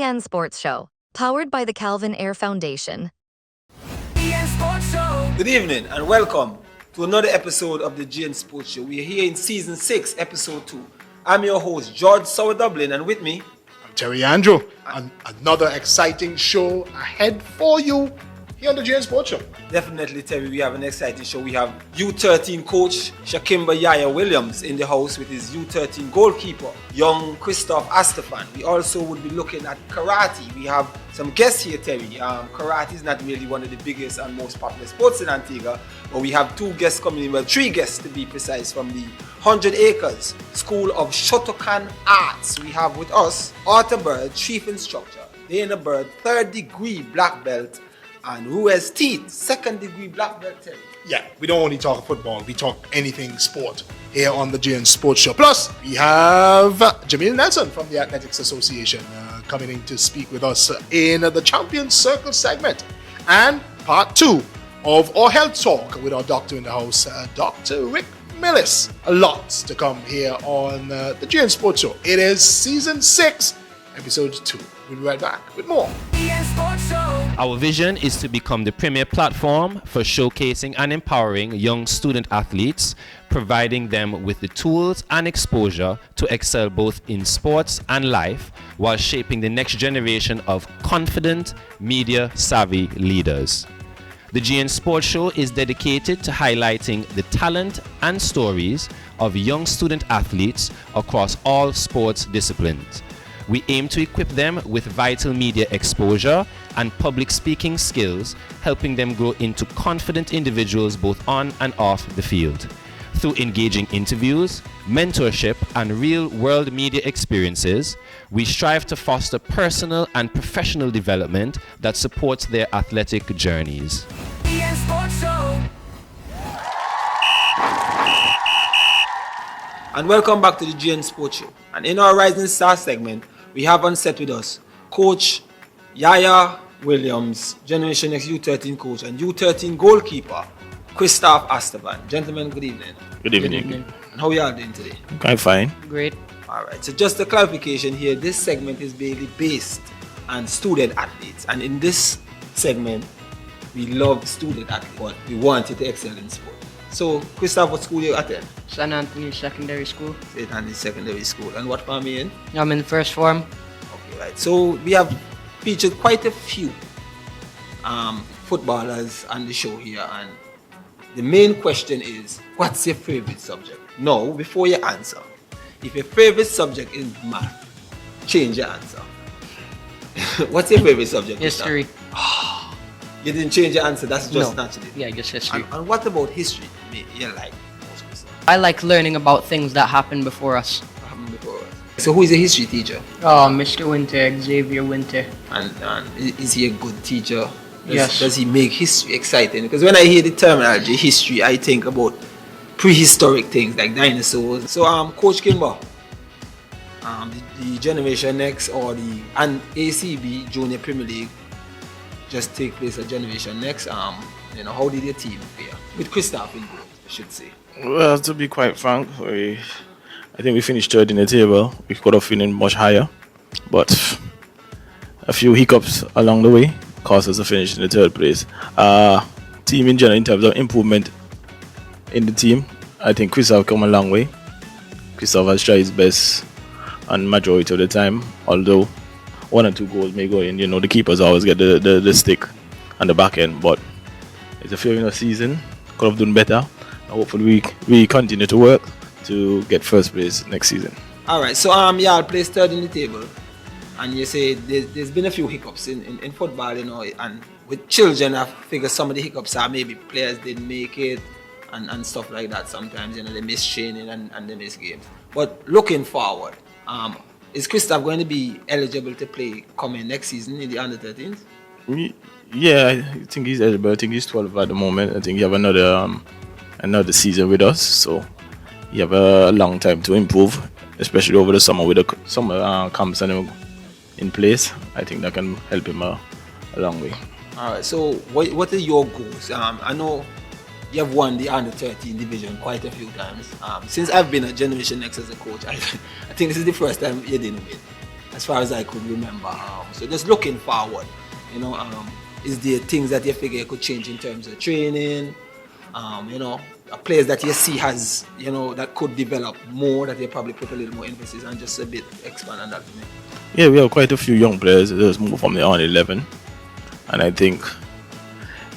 GN Sports Show, powered by the Calvin Ayre Foundation. Good evening and welcome to another episode of the GN Sports Show. We are here in Season 6, Episode 2. I'm your host, George Sower Dublin, and with me, I'm Terry Andrew, and another exciting show ahead for you here on the GN Sports Show. Definitely, Terry, we have an exciting show. We have U13 coach Shakimba Yaya Williams in the house with his U13 goalkeeper, young Christoph Astefan. We also would be looking at karate. We have some guests here, Terry. Karate is not really one of the biggest and most popular sports in Antigua, but we have two guests coming in, well, three guests to be precise, from the 100 Acres School of Shotokan Arts. We have with us Arthur Bird, chief instructor, Dana Bird, 3rd degree black belt, and Ruiz Teeth, 2nd degree black belt. Terry. Yeah, we don't only talk football, we talk anything sport here on the GN Sports Show. Plus, we have Jamil Nelson from the Athletics Association coming in to speak with us in the Champions Circle segment. And part 2 of our health talk with our doctor in the house, Dr. Rick Millis. A lot to come here on the GN Sports Show. It is Season 6, Episode 2. We'll be right back with more. Our vision is to become the premier platform for showcasing and empowering young student athletes, providing them with the tools and exposure to excel both in sports and life, while shaping the next generation of confident, media-savvy leaders. The GN Sports Show is dedicated to highlighting the talent and stories of young student athletes across all sports disciplines. We aim to equip them with vital media exposure and public speaking skills, helping them grow into confident individuals both on and off the field. Through engaging interviews, mentorship, and real-world media experiences, we strive to foster personal and professional development that supports their athletic journeys. And welcome back to the GN Sports Show. And in our Rising Star segment, we have on set with us Coach Yaya Williams, Generation X U13 coach, and U13 goalkeeper Christoph Astefan. Gentlemen, good evening. Good evening. And how are you all doing today? I'm fine. Great. Alright, so just a clarification here, this segment is mainly based on student athletes. And in this segment, we love student athletes, but we want you to excel in sport. So, Christoph, what school you attend? St. Anthony Secondary School. St. Anthony Secondary School. And what farm are you in? I'm in first form. Okay, right. So we have featured quite a few footballers on the show here, and the main question is, what's your favorite subject? No, before you answer, if your favorite subject is math, change your answer. What's your favorite subject? History. You didn't change your answer, that's just naturally. Yeah, just history. And what about history? You like most Christoph? I like learning about things that happened before us. So who is a history teacher? Oh, Mr. Winter, Xavier Winter. And is he a good teacher? Yes. Does he make history exciting? Because when I hear the terminology history, I think about prehistoric things like dinosaurs. So Coach Kimber, the Generation Next or the ACB Junior Premier League just take place at Generation Next. How did your team fare? With Christoph in goal, I should say. Well, to be quite frank, I think we finished 3rd in the table. We could have finished much higher, but a few hiccups along the way caused us to finish in the 3rd place. Team in general, in terms of improvement in the team, I think Christoph come a long way. Christoph has tried his best on majority of the time, although 1 or 2 goals may go in. The keepers always get the stick on the back end, but it's a fair enough season. Could have done better. Hopefully we continue to work to get 1st place next season. Alright, so y'all placed 3rd in the table, and you say there's been a few hiccups in football, and with children I figure some of the hiccups are maybe players didn't make it and stuff like that. Sometimes they miss training and they miss games. But looking forward, is Christoph going to be eligible to play coming next season in the under-13s? Yeah, I think he's eligible. I think he's 12 at the moment. I think he have another season with us, so he have a long time to improve, especially over the summer with the summer camps in place. I think that can help him a long way. All right. So what are your goals? I know you have won the under-13 division quite a few times. Since I've been at Generation Next as a coach, I think this is the first time you didn't win. as far as I could remember. So just looking forward, is there things that you figure could change in terms of training? Players that you see has, that could develop more, that you probably put a little more emphasis and just a bit expand on that for me. Yeah, we have quite a few young players. There's more from the on-11. And I think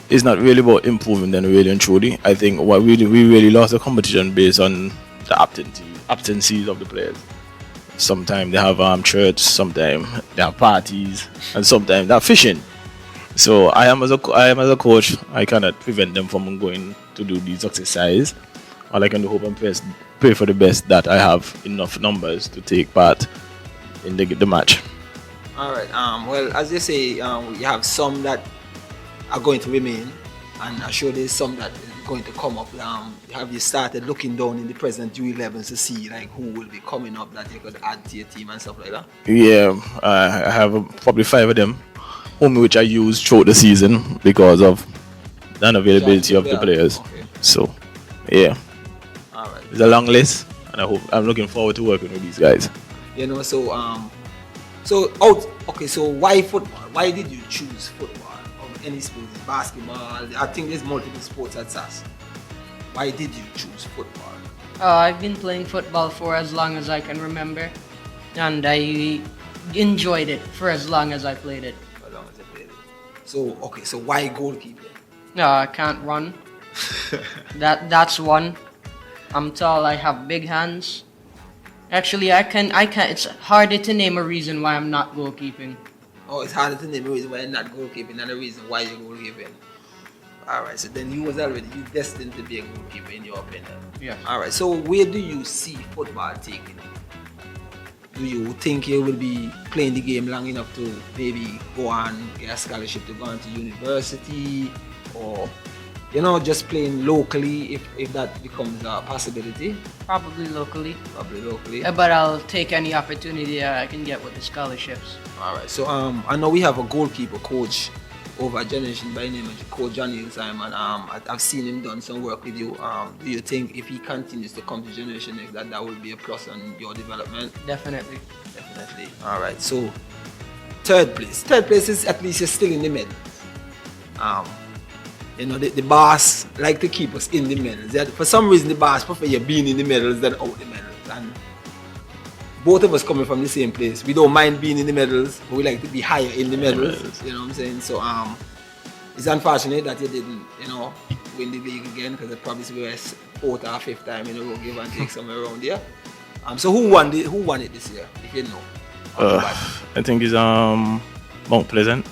it's not really about improving them really and truly. I think we really lost the competition based on the absences of the players. Sometimes they have church, sometimes they have parties, and sometimes they're fishing. So I am as a coach, I cannot prevent them from going to do these exercises. All I can do hope and pray for the best that I have enough numbers to take part in the match. All right. Well, as you say, you have some that are going to remain, and I'm sure there's some that is going to come up. Have you started looking down in the present U11s to see like who will be coming up that you could add to your team and stuff like that? Yeah, I have probably 5 of them, which I use throughout the season because of the unavailability of the players. Okay. So, yeah. All right. It's a long list, and I'm looking forward to working with these guys. So why football? Why did you choose football over any sport? Basketball? I think there's multiple sports at SAS. Why did you choose football? I've been playing football for as long as I can remember, and I enjoyed it for as long as I played it. For as long as I played it. So why goalkeeping? No, I can't run. That's one. I'm tall. I have big hands. Actually, I can. It's harder to name a reason why I'm not goalkeeping. Oh, it's harder to name a reason why you're not goalkeeping than a reason why you're goalkeeping. All right. So then you destined to be a goalkeeper in your opinion. Yeah. All right. So where do you see football taking you? Do you think you will be playing the game long enough to maybe go on get a scholarship to go on to university, or just playing locally if that becomes a possibility? Probably locally. But I'll take any opportunity I can get with the scholarships. all right. So I know we have a goalkeeper coach over at Generation by name of Coach Johnny Simon. I've seen him done some work with you. Do you think if he continues to come to Generation Next that will be a plus on your development? Definitely. All right. So third place is at least you're still in the middle. The boss like to keep us in the medals. For some reason, the boss prefer you being in the medals than out the medals. And both of us coming from the same place. We don't mind being in the medals, but we like to be higher in the medals. You know what I'm saying? So it's unfortunate that you didn't, win the league again, because it probably was 4th or 5th time in a row, give and take somewhere around there. So who won it this year, if you know? I think it's Mount Pleasant.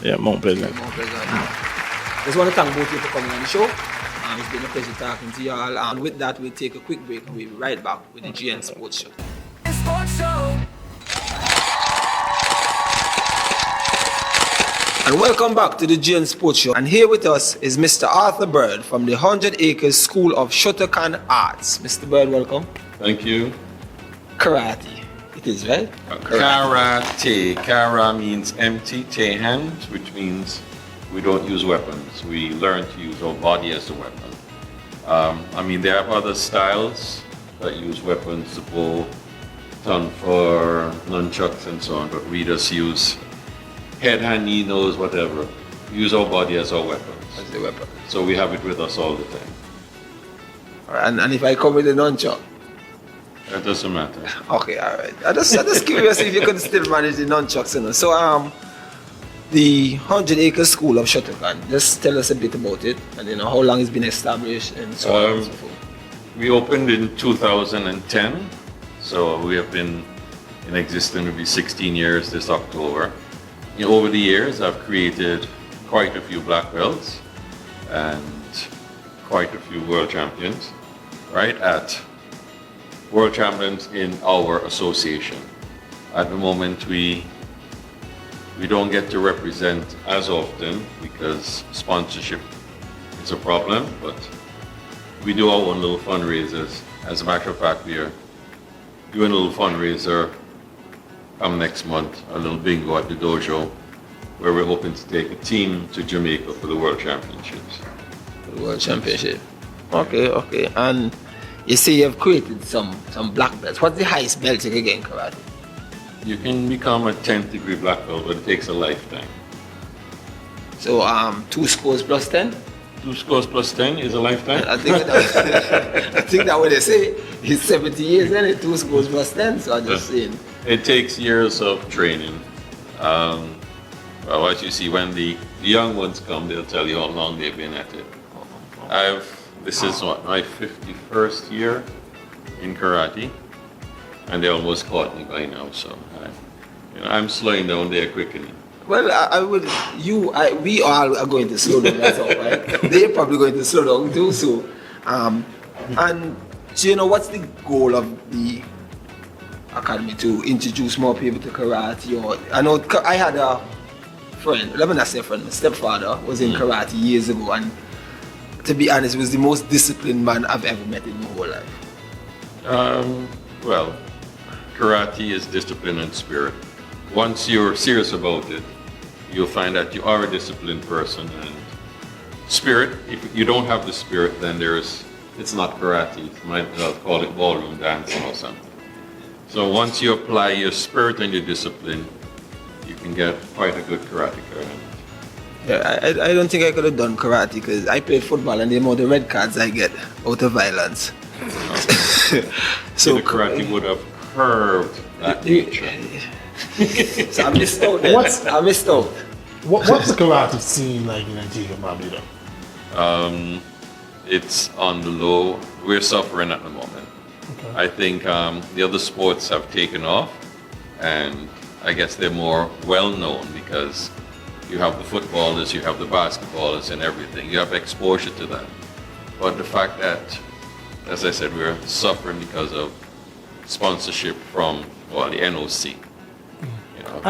Yeah, Mount Pleasant. Mount Pleasant. Just want to thank both of you for coming on the show. It's been a pleasure talking to you all. And with that, we'll take a quick break. We'll be right back with the GN Sports Show. And welcome back to the GN Sports Show. And here with us is Mr. Arthur Bird from the 100 Acres School of Shotokan Arts. Mr. Bird, welcome. Thank you. Karate. It is, right? Karate. Kara means empty, te hands, which means we don't use weapons. We learn to use our body as a weapon. There are other styles that use weapons, the bow, ton for nunchucks and so on, but we just use head, hand, knee, nose, whatever. Use our body as our weapons. As the weapon. So we have it with us all the time. All right, and if I come with a nunchuck? That doesn't matter. Okay, all right. I'm just curious if you could still manage the nunchucks. So, the 100 Acre School of Shotokan, just tell us a bit about it and how long it's been established and so on and so forth. We opened in 2010, so we have been in existence, will be 16 years this October. Over the years, I've created quite a few black belts and quite a few world champions, right? At world champions in our association. At the moment, we don't get to represent as often because sponsorship is a problem, but we do our own little fundraisers. As a matter of fact, we are doing a little fundraiser next month, a little bingo at the dojo, where we're hoping to take a team to Jamaica for the World Championships. The World Championship. Okay. And you say you've created some black belts. What's the highest belt you can get in karate? You can become a 10th degree black belt, but it takes a lifetime. So 2 scores plus 10? 2 scores plus 10 is a lifetime? I think that, I think that what they say is 70 years, and it 2 scores plus 10. So I'm just saying. It takes years of training. Well, what you see when the young ones come, they'll tell you how long they've been at it. This is what, my 51st year in karate, and they almost caught me by now. So I'm slowing down, they're quickening. Well, we all are going to slow down, that's all, right? They're probably going to slow down too, so. And so, you know, what's the goal of the academy? To introduce more people to karate? Or I know I had a friend, let me not say a friend, my stepfather was in karate years ago, and to be honest, he was the most disciplined man I've ever met in my whole life. Well, karate is discipline and spirit. Once you're serious about it, you'll find that you are a disciplined person. And spirit, if you don't have the spirit, then it's not karate. You might well call it ballroom dancing or something. So once you apply your spirit and your discipline, you can get quite a good karate career. Yeah, I don't think I could have done karate because I played football and the amount of red cards I get out of violence. So the karate would have curved that nature. So I missed out then. I missed out. What's the karate scene like in Antigua, Barbados? It's on the low. We're suffering at the moment. Okay. I think the other sports have taken off, and I guess they're more well known because you have the footballers, you have the basketballers and everything. You have exposure to that. But the fact that, as I said, we're suffering because of sponsorship from the NOC. You know,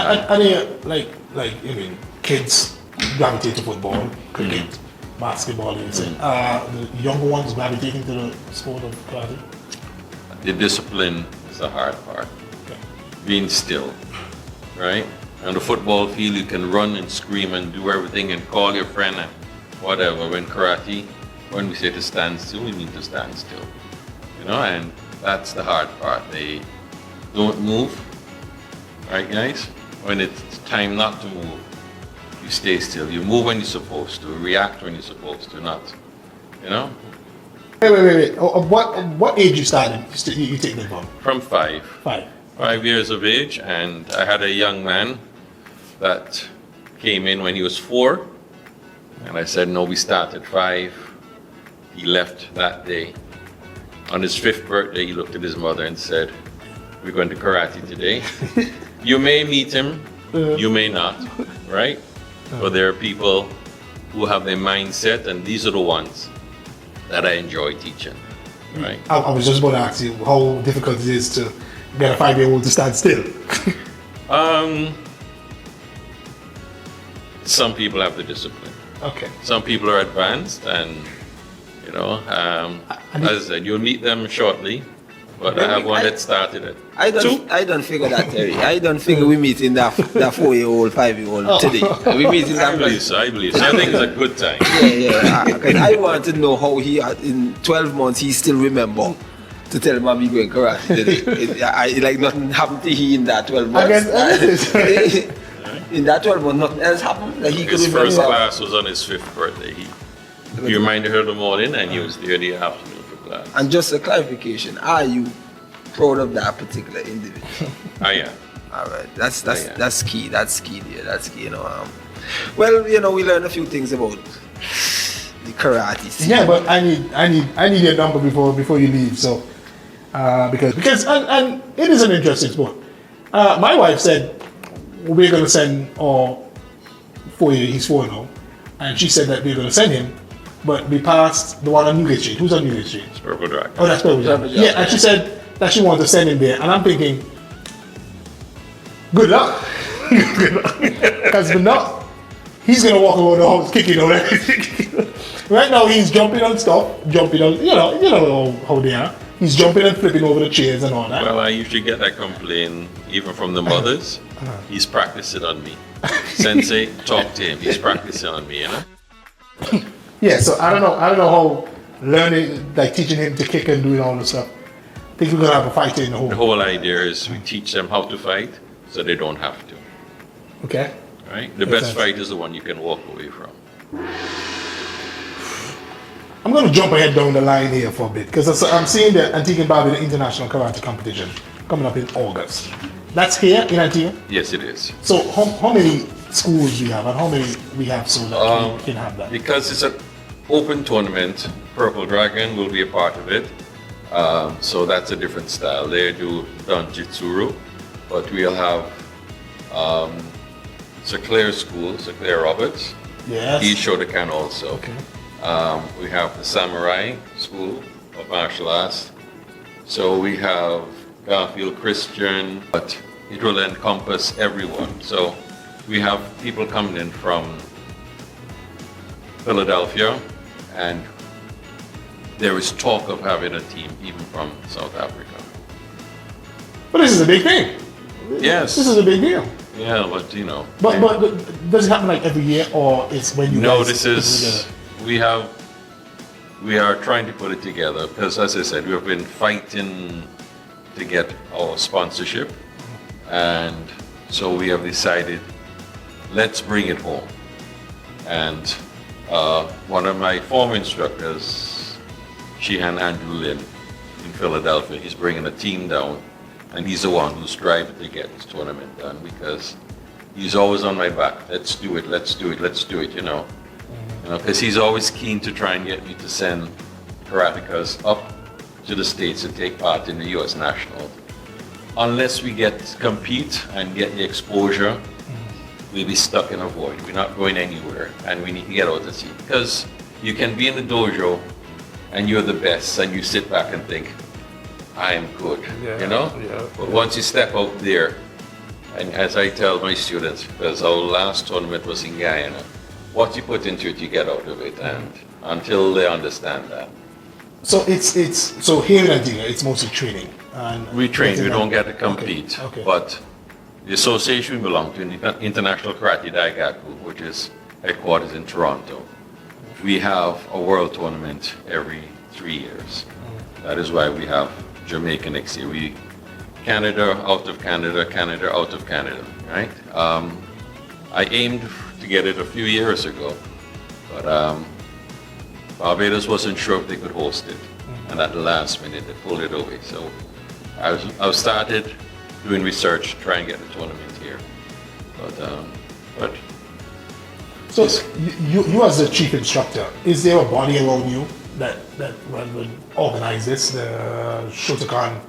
kids gravitate to football, cricket, basketball, and the younger ones gravitating to the sport of karate? The discipline is the hard part. Okay. Being still, right? On the football field, you can run and scream and do everything and call your friend and whatever. When karate, when we say to stand still, we mean to stand still. You know, and that's the hard part. They don't move, right, guys? When it's time not to move, you stay still. You move when you're supposed to, react when you're supposed to, not, you know? Wait. What age you started? You take them From 5. 5 years of age, and I had a young man that came in when he was 4, and I said, no, we start at 5. He left that day. On his 5th birthday, he looked at his mother and said, we're going to karate today. You may meet him, you may not, right? But there are people who have their mindset, and these are the ones that I enjoy teaching, right? I was just about to ask you how difficult it is to get a 5-year-old to stand still. Some people have the discipline. Okay. Some people are advanced, and you know, as I said, you'll meet them shortly. But I have one that started it. I don't figure that, Terry. I don't figure we meet in that 4-year-old, 5-year-old today. We meet in that. I believe so. I think it's a good time. Yeah. Because I want to know how he, in 12 months, he still remember to tell him I'm going karate today. Like nothing happened to he in that 12 months. In that 12 months, nothing else happened. Like he his first class was on his 5th birthday. He reminded her in the morning, and he was there the afternoon. And just a clarification, are you proud of that particular individual? I am. All right, that's key. That's key there. That's key. You know. Well, you know, we learned a few things about the karate scene. Yeah, but I need your number before you leave. So because and it is an interesting sport. My wife said we're going to send he's 4 now, and she said that we're going to send him. But we passed the one on Newgate Street. Who's on Newgate Street? Purple Dragon. Oh, that's Purple Dragon. Yeah, and she said that she wanted to send him there. And I'm thinking, good luck. Because if not, he's going to walk around the house kicking on everything. Right now, he's jumping on stuff, jumping on, you know how they are. He's jumping and flipping over the chairs and all that. Well, I usually get that complaint even from the mothers. He's practicing on me. Sensei, talk to him. He's practicing on me, you know? Yeah, so I don't know how learning, like teaching him to kick and doing all this stuff. I think we're gonna have a fight in the home. The whole idea is we teach them how to fight so they don't have to. Okay. Right? The Makes best sense. fight is the one you can walk away from. I'm going to jump ahead down the line here for a bit because I'm seeing the Antigua and Barbuda International Karate Competition coming up in August. That's here in Antigua? Yes, it is. So how many schools we have and how many we have so that we can have that? Because it's an open tournament, Purple Dragon will be a part of it. So that's a different style. They do Danjitsuru, but we'll have Sir Clair School, Sir Clair Roberts. Yes. He Shotokan also. Okay. We have the Samurai School of Martial Arts. So we have Garfield Christian, but it will encompass everyone. So we have people coming in from Philadelphia, and there is talk of having a team even from South Africa. But this is a big thing. Yes. This is a big deal. Yeah, but you know. But does it happen like every year or it's when you No, guys this put it is, together? we are trying to put it together because, as I said, we have been fighting to get our sponsorship, and so we have decided, let's bring it home. And one of my former instructors, Sheehan Andrew Lynn in Philadelphia, he's bringing a team down, and he's the one who's driving to get this tournament done because he's always on my back. Let's do it, let's do it, let's do it, you know. Because he's always keen to try and get me to send karatekas up to the States to take part in the U.S. National. Unless we compete and get the exposure, we'll be stuck in a void. We're not going anywhere, and we need to get out to sea. Because you can be in the dojo, and you're the best, and you sit back and think, I am good, you know? But once you step out there, and as I tell my students, because our last tournament was in Guyana, what you put into it, you get out of it, and until they understand that. So so here in Antigua, it's mostly training. And We train, we don't get to compete, Okay. but the association we belong to, International Karate Daigaku, which is headquarters in Toronto, we have a world tournament every 3 years. That is why we have Jamaica next year. Canada, out of Canada, Canada, out of Canada, right? I aimed to get it a few years ago, but Barbados wasn't sure if they could host it, and at the last minute they pulled it away. So I've started doing research to try and get the tournament here, but So you as the chief instructor, is there a body around you that would organize this, the Shotokan?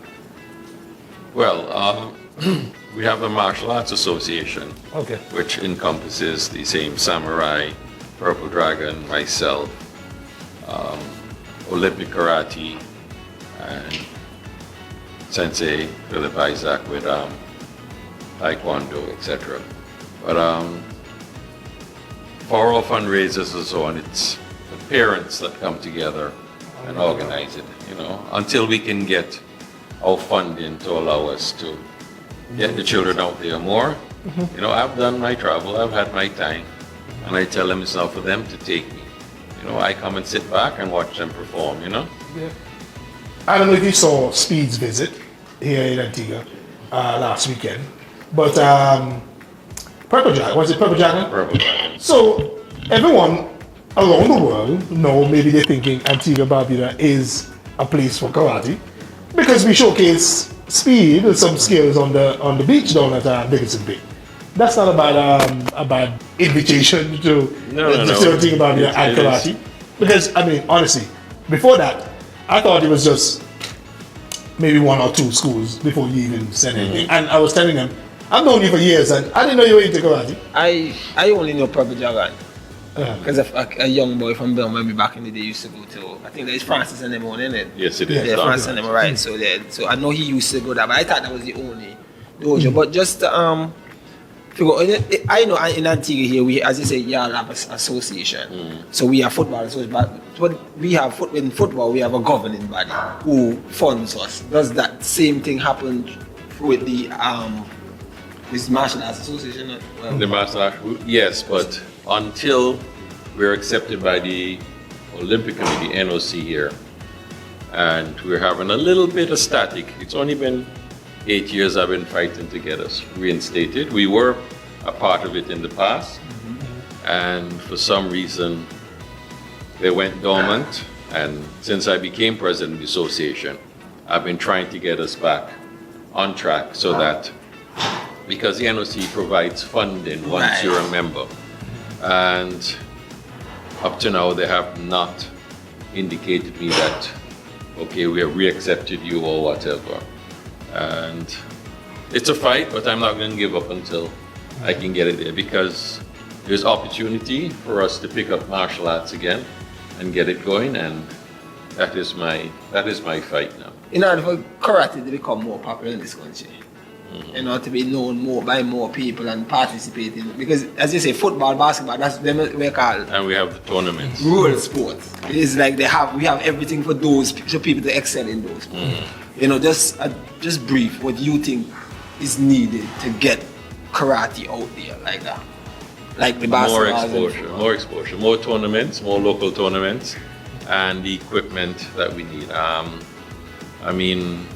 well, we have a martial arts association, Okay. which encompasses the same Samurai, Purple Dragon, myself, Olympic Karate, and Sensei Philip Isaac with Taekwondo, etc. But for our fundraisers and so on, it's the parents that come together and organize it, you know, until we can get our funding to allow us to get the children out there more. You know, I've done my travel, I've had my time, and I tell them it's not for them to take me. You know, I come and sit back and watch them perform, you know? Yeah. I don't know if you saw Speed's visit here in Antigua last weekend, but Purple Dragon, was it Purple Dragon? Purple Dragon. So everyone around the world know, maybe they're thinking Antigua Barbuda is a place for karate because we showcase Speed and some skills on the beach down at Dickinson Bay. That's not a bad invitation to Antigua Barbuda and karate. Because I mean, honestly, before that, I thought it was just maybe 1 or 2 schools before you even said anything. And I was telling them, I've known you for years and I didn't know you were into karate. I only know Purple Dragon Uh-huh. because a young boy from Belmont back in the day used to go to, I think there's Francis and them on, isn't it? Yes, it is. Yeah, Francis and them, right. So I know he used to go there, but I thought that was the only dojo. But just figure, I know in Antigua here, we, as you say, y'all have an association. So we have football association, but we have in football, we have a governing body who funds us. Does that same thing happen with the this martial arts association? Well, The martial arts, yes, but until we're accepted by the Olympic Committee, NOC here, and we're having a little bit of static. It's only been 8 years I've been fighting to get us reinstated. We were a part of it in the past, and for some reason they went dormant. And since I became president of the association, I've been trying to get us back on track so that, because the NOC provides funding once you're a member, and up to now they have not indicated me that, okay, we have re-accepted you or whatever. And it's a fight, but I'm not going to give up until I can get it there, because there's opportunity for us to pick up martial arts again and get it going, and that is my fight now. In order for karate to become more popular in this country, you know, to be known more by more people and participating, because as you say, football, basketball, that's them we call. And we have the tournaments. Rural sports. It's like we have everything for those for people to excel in those. You know, just brief what you think is needed to get karate out there like that. Like the basketball. More exposure, more tournaments, more local tournaments, and the equipment that we need. I mean,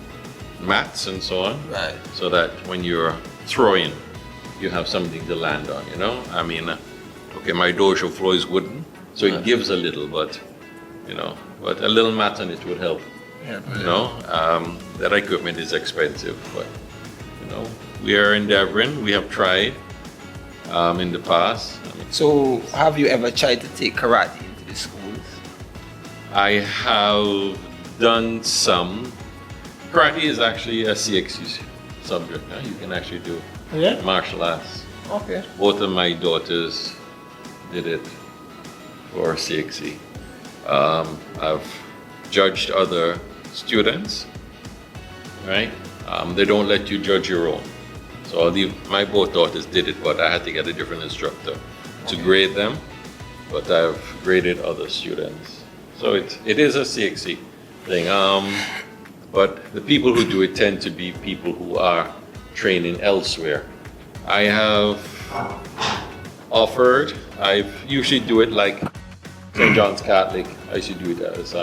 mats and so on, right? So that when you're throwing, you have something to land on. You know, I mean, okay, my dojo floor is wooden, so it gives a little, but you know, but a little mat on it would help. Yeah. You know, that equipment is expensive, but you know, we are endeavoring. We have tried in the past. So, have you ever tried to take karate into the schools? I have done some. Karate is actually a CXC subject. You can actually do martial arts. Okay. Both of my daughters did it for CXC. I've judged other students, right? They don't let you judge your own. So my both daughters did it, but I had to get a different instructor to grade them. But I've graded other students. So it is a CXC thing. But the people who do it tend to be people who are training elsewhere. I have offered, I usually do it like St. John's Catholic. I usually do it as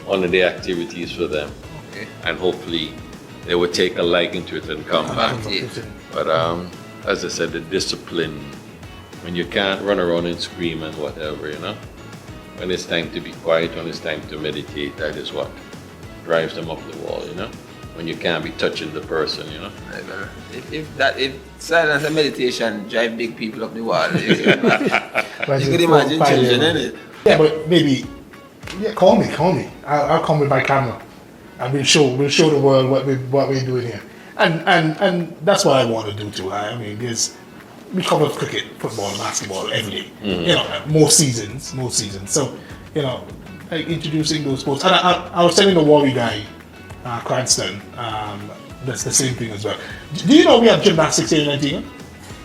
one of the activities for them. Okay. And hopefully they would take a liking to it and come back. But as I said, the discipline, when you can't run around and scream and whatever, you know, when it's time to be quiet, when it's time to meditate, that is what drives them up the wall, you know, when you can't be touching the person, you know. If silence and meditation drive big people up the wall, you could imagine children, innit? Yeah, but maybe, call me. I'll come with my camera, and we'll show the world what we're doing here, and that's what I want to do too. I mean, we cover cricket, football, basketball every day. You know, more seasons. So, you know, like introducing those sports. And I was telling the Warrior guy, Cranston, that's the same thing as well. Do you know we have gymnastics here in Antigua?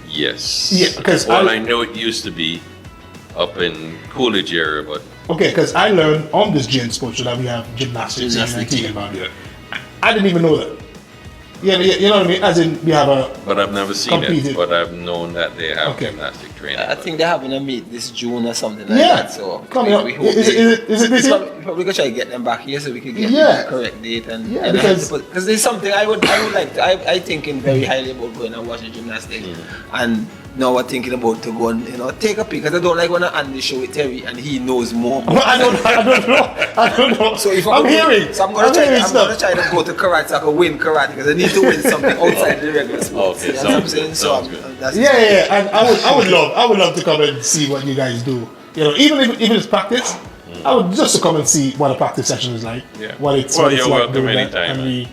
Yes. Yeah, because I know it used to be up in Coolidge area, but okay, because I learned on this gym sports show that we have gymnastics in Antigua. I didn't even know that. Yeah, you know what I mean? As in, we have a... But I've never seen it, but I've known that they have gymnastic training. I think they're having a meet this June or something like that. So we hope is it this year? Probably gonna try to get them back here so we can get the correct date and because there's something I would like to. I thinking very highly about going and watching gymnastics, and now we're thinking about to go and take a pic, because I don't like when I Andy show with Terry and he knows more. I don't know. So if I'm hearing, so I'm gonna try to go to karate so I can win karate, because I need to win something outside the regular sports. Okay, you know what I'm saying? So and I would love to come and see what you guys do. You know, even if it's practice, I would just to come and see what a practice session is like. Yeah. What it's you're like welcome doing anytime. that.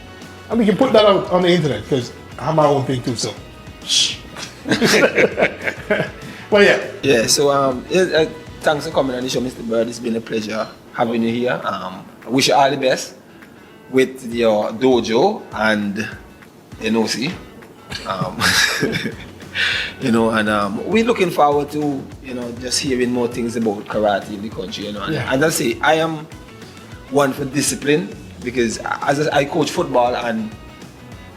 And we can put that out on the internet, because I have my own thing too. So. Well, yeah. So thanks for coming on the show, Mr. Bird. It's been a pleasure having you here. I wish you all the best with your dojo and NOC. And we're looking forward to just hearing more things about karate in the country. And as I say, I am one for discipline, because as I coach football, and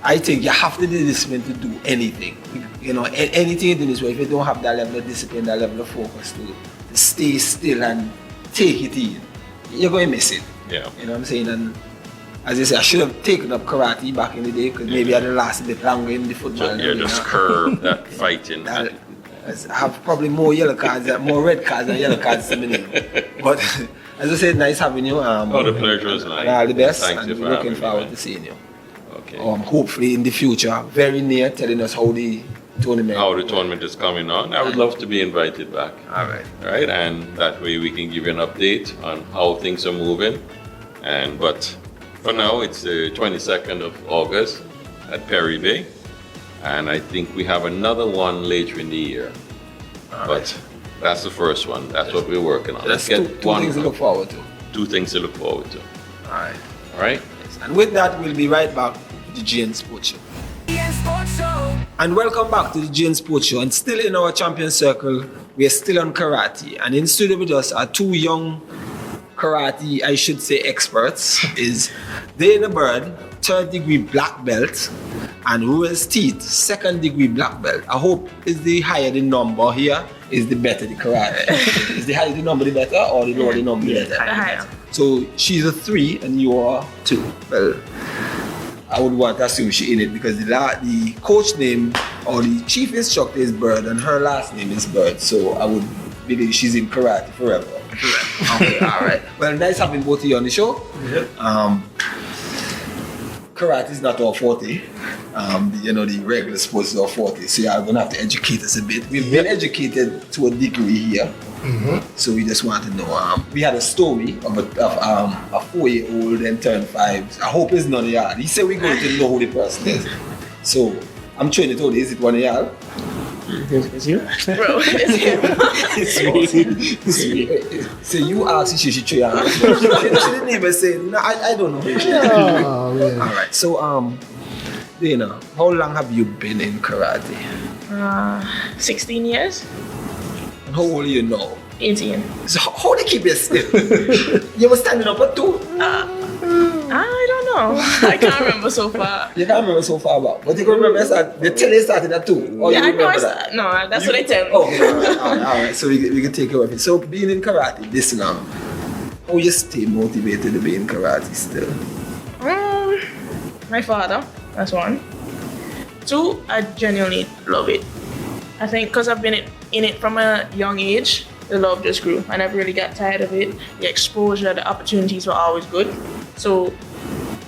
I think you have to be disciplined to do anything. Anything you do this way, if you don't have that level of discipline, that level of focus to stay still and take it in, you're going to miss it. Yeah. You know what I'm saying? And as you say, I should have taken up karate back in the day because maybe I'd have lasted a bit longer in the football. Yeah, just curb that fighting. I have probably more yellow cards, more red cards than yellow cards to me name. But as I said, nice having you. The pleasure is mine. All the best. Thanks and you for looking having me, forward man. to seeing you. Okay. Hopefully in the future, very near, telling us how the tournament. How the tournament is coming on. I would love to be invited back. All right. All right, and that way we can give you an update on how things are moving. But for now, it's the 22nd of August at Perry Bay, and I think we have another one later in the year. But that's the first one. That's what we're working on. That's two things to look forward to. 2 things to look forward to. All right. All right. And with that, we'll be right back to the GN Sports Show. And welcome back to the GN Sports Show. And still in our champion circle, we are still on karate. And in studio with us are 2 young karate, I should say, experts. Is Dana Bird, 3rd degree black belt, and Ruel's Teeth, 2nd degree black belt. I hope is the higher the number here, is the better the karate. Is the higher the number the better, or the lower the number the better? The higher. So she's a 3 and you are 2. Well, I would want to assume she's in it because the coach name or the chief instructor is Bird and her last name is Bird. So I would believe she's in karate forever. Okay, all right. Well, nice having both of you on the show. Yep. Karate is not our forte. The regular sports is our forte. So you're going to have to educate us a bit. We've been educated to a degree here. So we just want to know. We had a story of a 4-year-old and turned 5. I hope it's not y'all. He said we're going to know who the person is. So I'm trying to tell you, is it one of y'all? It's you? Bro, it's you. It's me. So you asked if she should try. She didn't even say, no, I don't know. Oh, man. All right. So, Dana, how long have you been in karate? 16 years? And how old are you now? 18. So how do you keep your still? You were standing up at 2? I don't know. I can't remember so far. You can't remember so far back. But you can remember the tell you started at 2? Or Yeah, you I know. remember that? No, that's what I tell me. Okay, all right. So we can take care of it. So being in karate this long, how you stay motivated to be in karate still? My father, that's 1. 2, I genuinely love it. I think because I've been in it from a young age, the love just grew. I never really got tired of it. The exposure, the opportunities were always good. So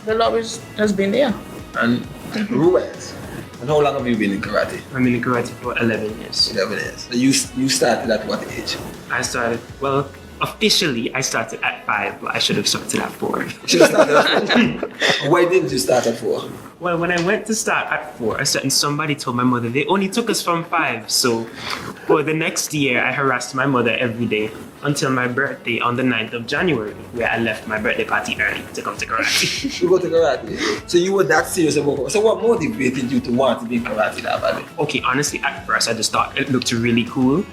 the love has been there. And Ruiz, and how long have you been in karate? I've been in karate for 11 years. 11 years. So you started at what age? I started, well, officially I started at 5, but I should have started at 4. You should have started at 4. Why didn't you start at 4? Well, when I went to start at 4, somebody told my mother they only took us from 5. So for the next year, I harassed my mother every day until my birthday on the 9th of January, where I left my birthday party early to come to karate. You go to karate. So you were that serious about karate. So what motivated you to want to be in karate that badly? Okay, honestly, at first I just thought it looked really cool.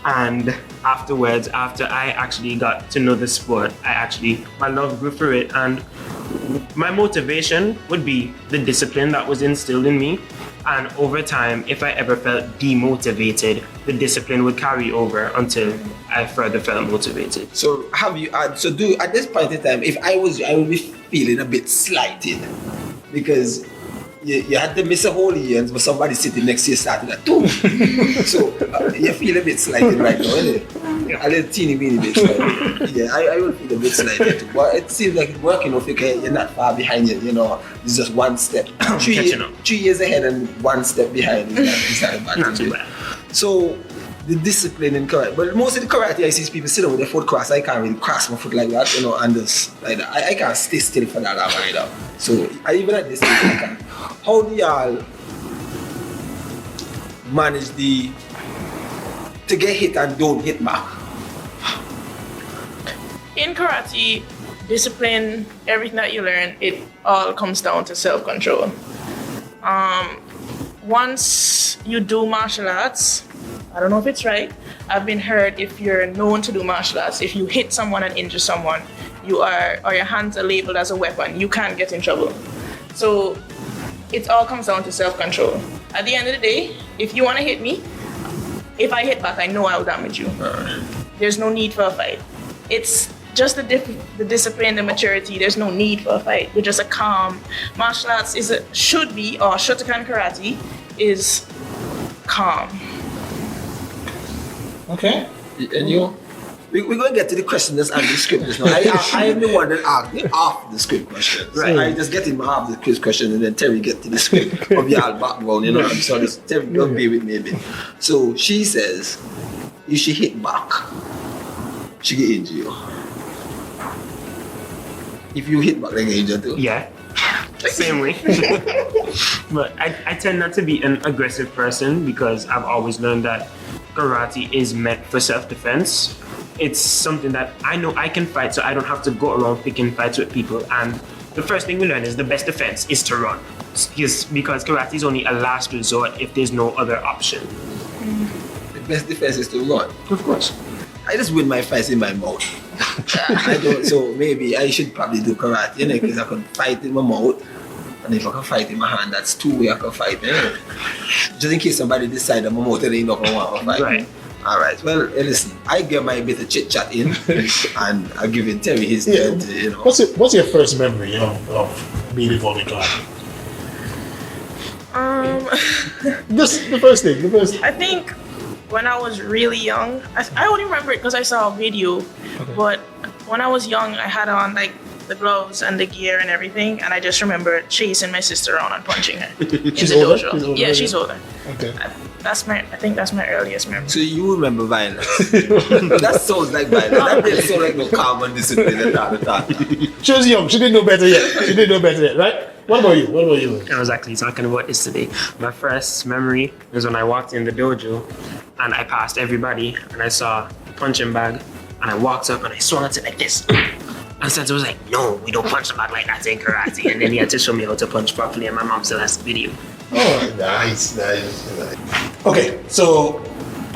And afterwards, after I actually got to know the sport, my love grew for it. And my motivation would be the discipline that was instilled in me. And over time, if I ever felt demotivated, the discipline would carry over until I further felt motivated. So have you? At this point in time, if I would be feeling a bit slighted because you had to miss a whole year, but somebody sitting next to you started at 2. So you feel a bit slighted right now, isn't it? A little teeny weeny bit slighted. Yeah, I will feel a bit slighted too. But it seems like it's working off. You're not far behind yet, it's just 1 step. 3 years ahead and 1 step behind is not a bad Not thing. too bad. So the discipline in karate, but most of the karate I see people sitting with their foot crossed. I can't really cross my foot like that, and just like that. I can't stay still for that long either. So even at this age, I can't. How do y'all manage to get hit and don't hit back? In karate, discipline, everything that you learn, it all comes down to self-control. Once you do martial arts, I don't know if it's right, I've been heard if you're known to do martial arts, if you hit someone and injure someone, your hands are labeled as a weapon, you can't get in trouble. So it all comes down to self-control. At the end of the day, if you want to hit me, if I hit back, I know I'll damage you. There's no need for a fight. It's just the discipline, the maturity. There's no need for a fight. You're just a calm. Martial arts should be, or Shotokan karate is calm. Okay. And you? We're going to get to the questions and the script just now. I am the one that asked half the script questions. Right. I just get in my half the script question and then Terry get to the script of y'all background, you know. So just Terry, don't be with me a bit. So she says, if she hit back, she get injured you. If you hit back, they get injured too. Yeah. Same way. But I tend not to be an aggressive person because I've always learned that karate is meant for self-defense. It's something that I know I can fight, so I don't have to go around picking fights with people. And the first thing we learn is the best defense is to run. Because karate is only a last resort if there's no other option. The best defense is to run. Of course. I just win my fights in my mouth. I don't, so maybe I should probably do karate, you know, because I can fight in my mouth. And if I can fight in my hand, that's two ways I can fight. Just in case somebody decide that my mouth ain't enough and want to fight. Right. All right. Well, listen, I get my bit of chit chat in, and I give in Terry his turn. You know. What's your first memory of being involved in karate? Just the first thing. I think when I was really young, I only remember it because I saw a video. Okay. But when I was young, I had on like the gloves and the gear and everything, and I just remember chasing my sister around and punching her in the older? dojo. She's older, Yeah, yeah. she's older. Okay. I think that's my earliest memory. So you remember violence? That sounds like violence. That didn't sound like no calm and discipline at all. She was young. She didn't know better yet. Right? What about you? I was actually talking about this today. My first memory was when I walked in the dojo and I passed everybody and I saw a punching bag and I walked up and I swung at it like this. And Santos was like, no, we don't punch the bag like that in karate. And then he had to show me how to punch properly, and my mom still has the video. Oh, nice. Okay, so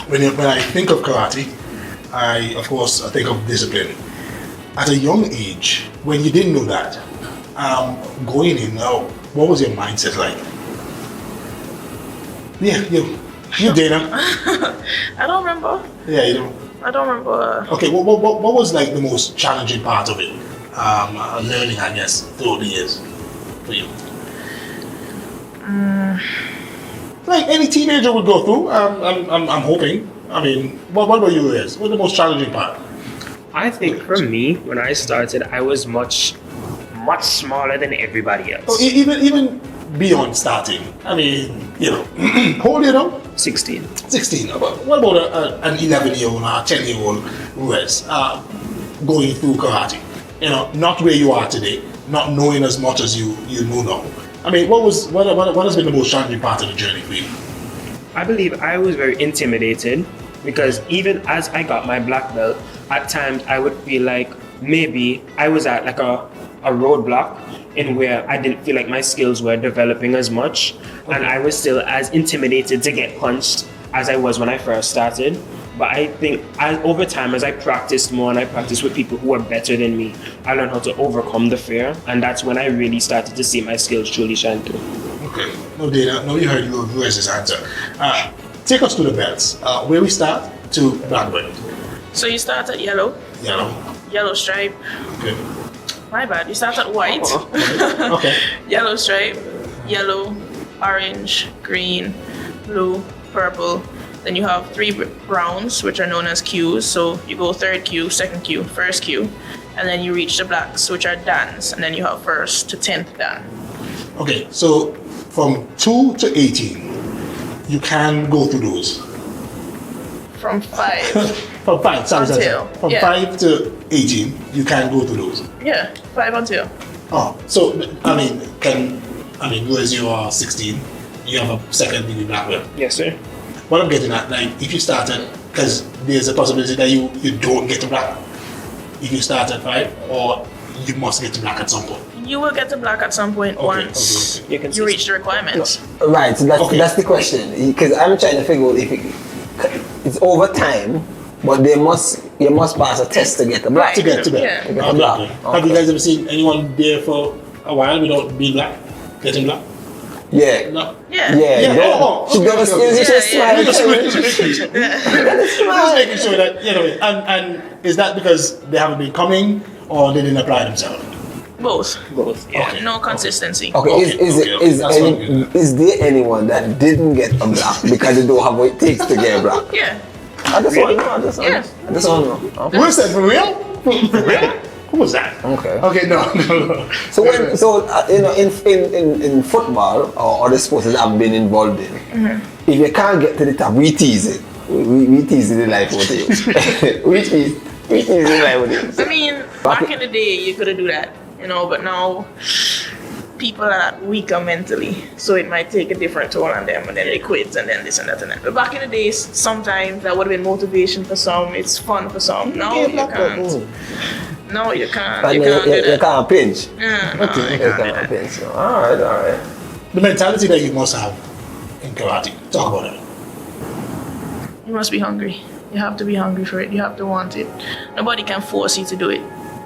when I think of karate, I think of discipline. At a young age, when you didn't know that, going in now, what was your mindset like? Yeah, you Dana. I don't remember. Yeah, you don't. I don't remember. Okay, what was like the most challenging part of it? Learning, I guess, through the years for you. Like any teenager would go through. I'm hoping. I mean, what about you, Liz? What's the most challenging part? I think for me, when I started, I was much smaller than everybody else. Oh, even beyond starting. I mean, how old are you now? 16. 16. What about an 11-year-old or a 10-year-old who is going through karate? Not where you are today, not knowing as much as you know now. I mean, what has been the most challenging part of the journey for you? I believe I was very intimidated because even as I got my black belt, at times I would feel like maybe I was at like a roadblock in where I didn't feel like my skills were developing as much, and I was still as intimidated to get punched as I was when I first started. But I think over time, as I practiced more and I practiced with people who were better than me, I learned how to overcome the fear, and that's when I really started to see my skills truly shine through. Okay. No, Dana, now you heard your viewers' answer. Take us to the belts. Where we start to black belt. So you start at yellow. Yellow stripe. Okay. My bad. You start at white. Okay. Yellow stripe. Yellow, orange, green, blue, purple. Then you have 3 browns, which are known as cues. So you go 3rd cue, 2nd cue, 1st cue, and then you reach the blacks, which are dans, and then you have 1st to 10th dan. Okay, so from 2 to 18, you can go through those. From 5. From 5, sorry. From 5 to 18, you can go through those. Yeah, 5 until. Oh, so whereas you are 16, you have a 2nd degree black belt. Yes, sir. What I'm getting at, like, if you started, because there's a possibility that you don't get to black if you start at 5, or you must get to black at some point. You will get to black at some point once you reach the requirements. Right, so that's the question. Because I'm trying to figure out if it's over time, but you must pass a test to get the black. To get Yeah. the black. Okay. Have you guys ever seen anyone there for a while without being black, getting black? Yeah. No. Yeah. She got us just smile. Just making sure that, you know, and is that because they haven't been coming or they didn't apply themselves? Both. Yeah. Okay. No consistency. Okay, is there anyone that didn't get a black because they don't have what it takes to get a black? Yeah. I just want to know. I just want to know. Okay. Who's that, for real? For real? Who was that? Okay. Okay, no. So you know, in football or other sports that I've been involved in, if you can't get to the top, we tease it. We tease the life out of you. we tease the life out of you. I mean, back in the day, you could do that, you know, but now people are weaker mentally, so it might take a different toll on them, and then they quit, and then this and that and that. But back in the days, sometimes that would have been motivation for some, it's fun for some. No, you can't. No, you can't. You can't do that. You can't pinch. Yeah, no, Okay. you can't do that. Pinch. All right. The mentality that you must have in karate. Talk about it. You must be hungry. You have to be hungry for it. You have to want it. Nobody can force you to do it.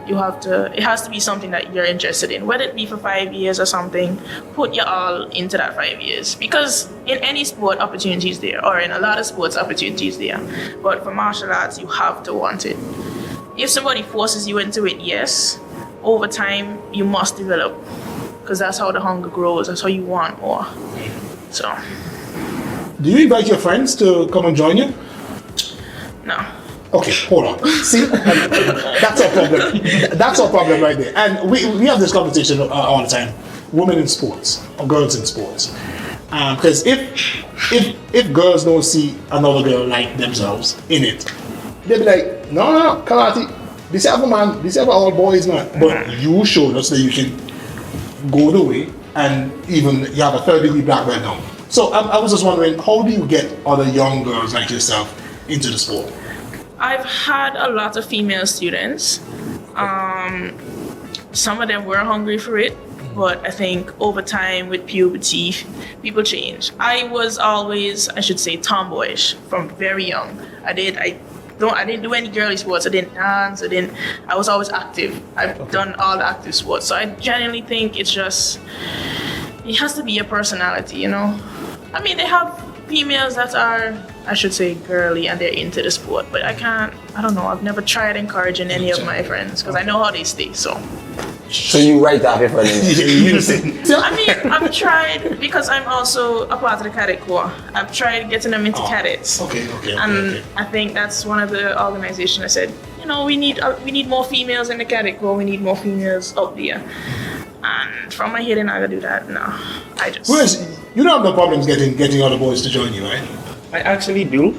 You have to. It has to be something that you're interested in. Whether it be for 5 years or something, put your all into that 5 years. Because in any sport, opportunity is there, or in a lot of sports, opportunity is there. But for martial arts, you have to want it. If somebody forces you into it, yes, over time you must develop, because that's how the hunger grows. That's how you want more. So. Do you invite your friends to come and join you? No. Okay, hold on. See, that's our problem. That's our problem right there. And we have this conversation all the time. Women in sports or girls in sports. Because if girls don't see another girl like themselves in it, they'll be like, no, karate. This have a man. This have all boys, man. But you showed us that you can go the way, and even you have a 3rd-degree black belt now. So I was just wondering, how do you get other young girls like yourself into the sport? I've had a lot of female students. Some of them were hungry for it, but I think over time with puberty, people change. I was always, I should say, tomboyish from very young. I didn't do any girly sports. I didn't dance. I was always active. I've done all the active sports. So I genuinely think it has to be your personality, you know? I mean, they have females that are, I should say, girly and they're into the sport, but I don't know, I've never tried encouraging any of my friends because I know how they stay, so. So you write off your friend in I mean, I've tried, because I'm also a part of the cadet corps, I've tried getting them into cadets. Okay. I think that's one of the organizations I said, you know, we need more females in the cadet corps, we need more females out there. And from my head, I'm not gonna do that, no. Whereas, you don't have no problems getting other boys to join you, right? I actually do,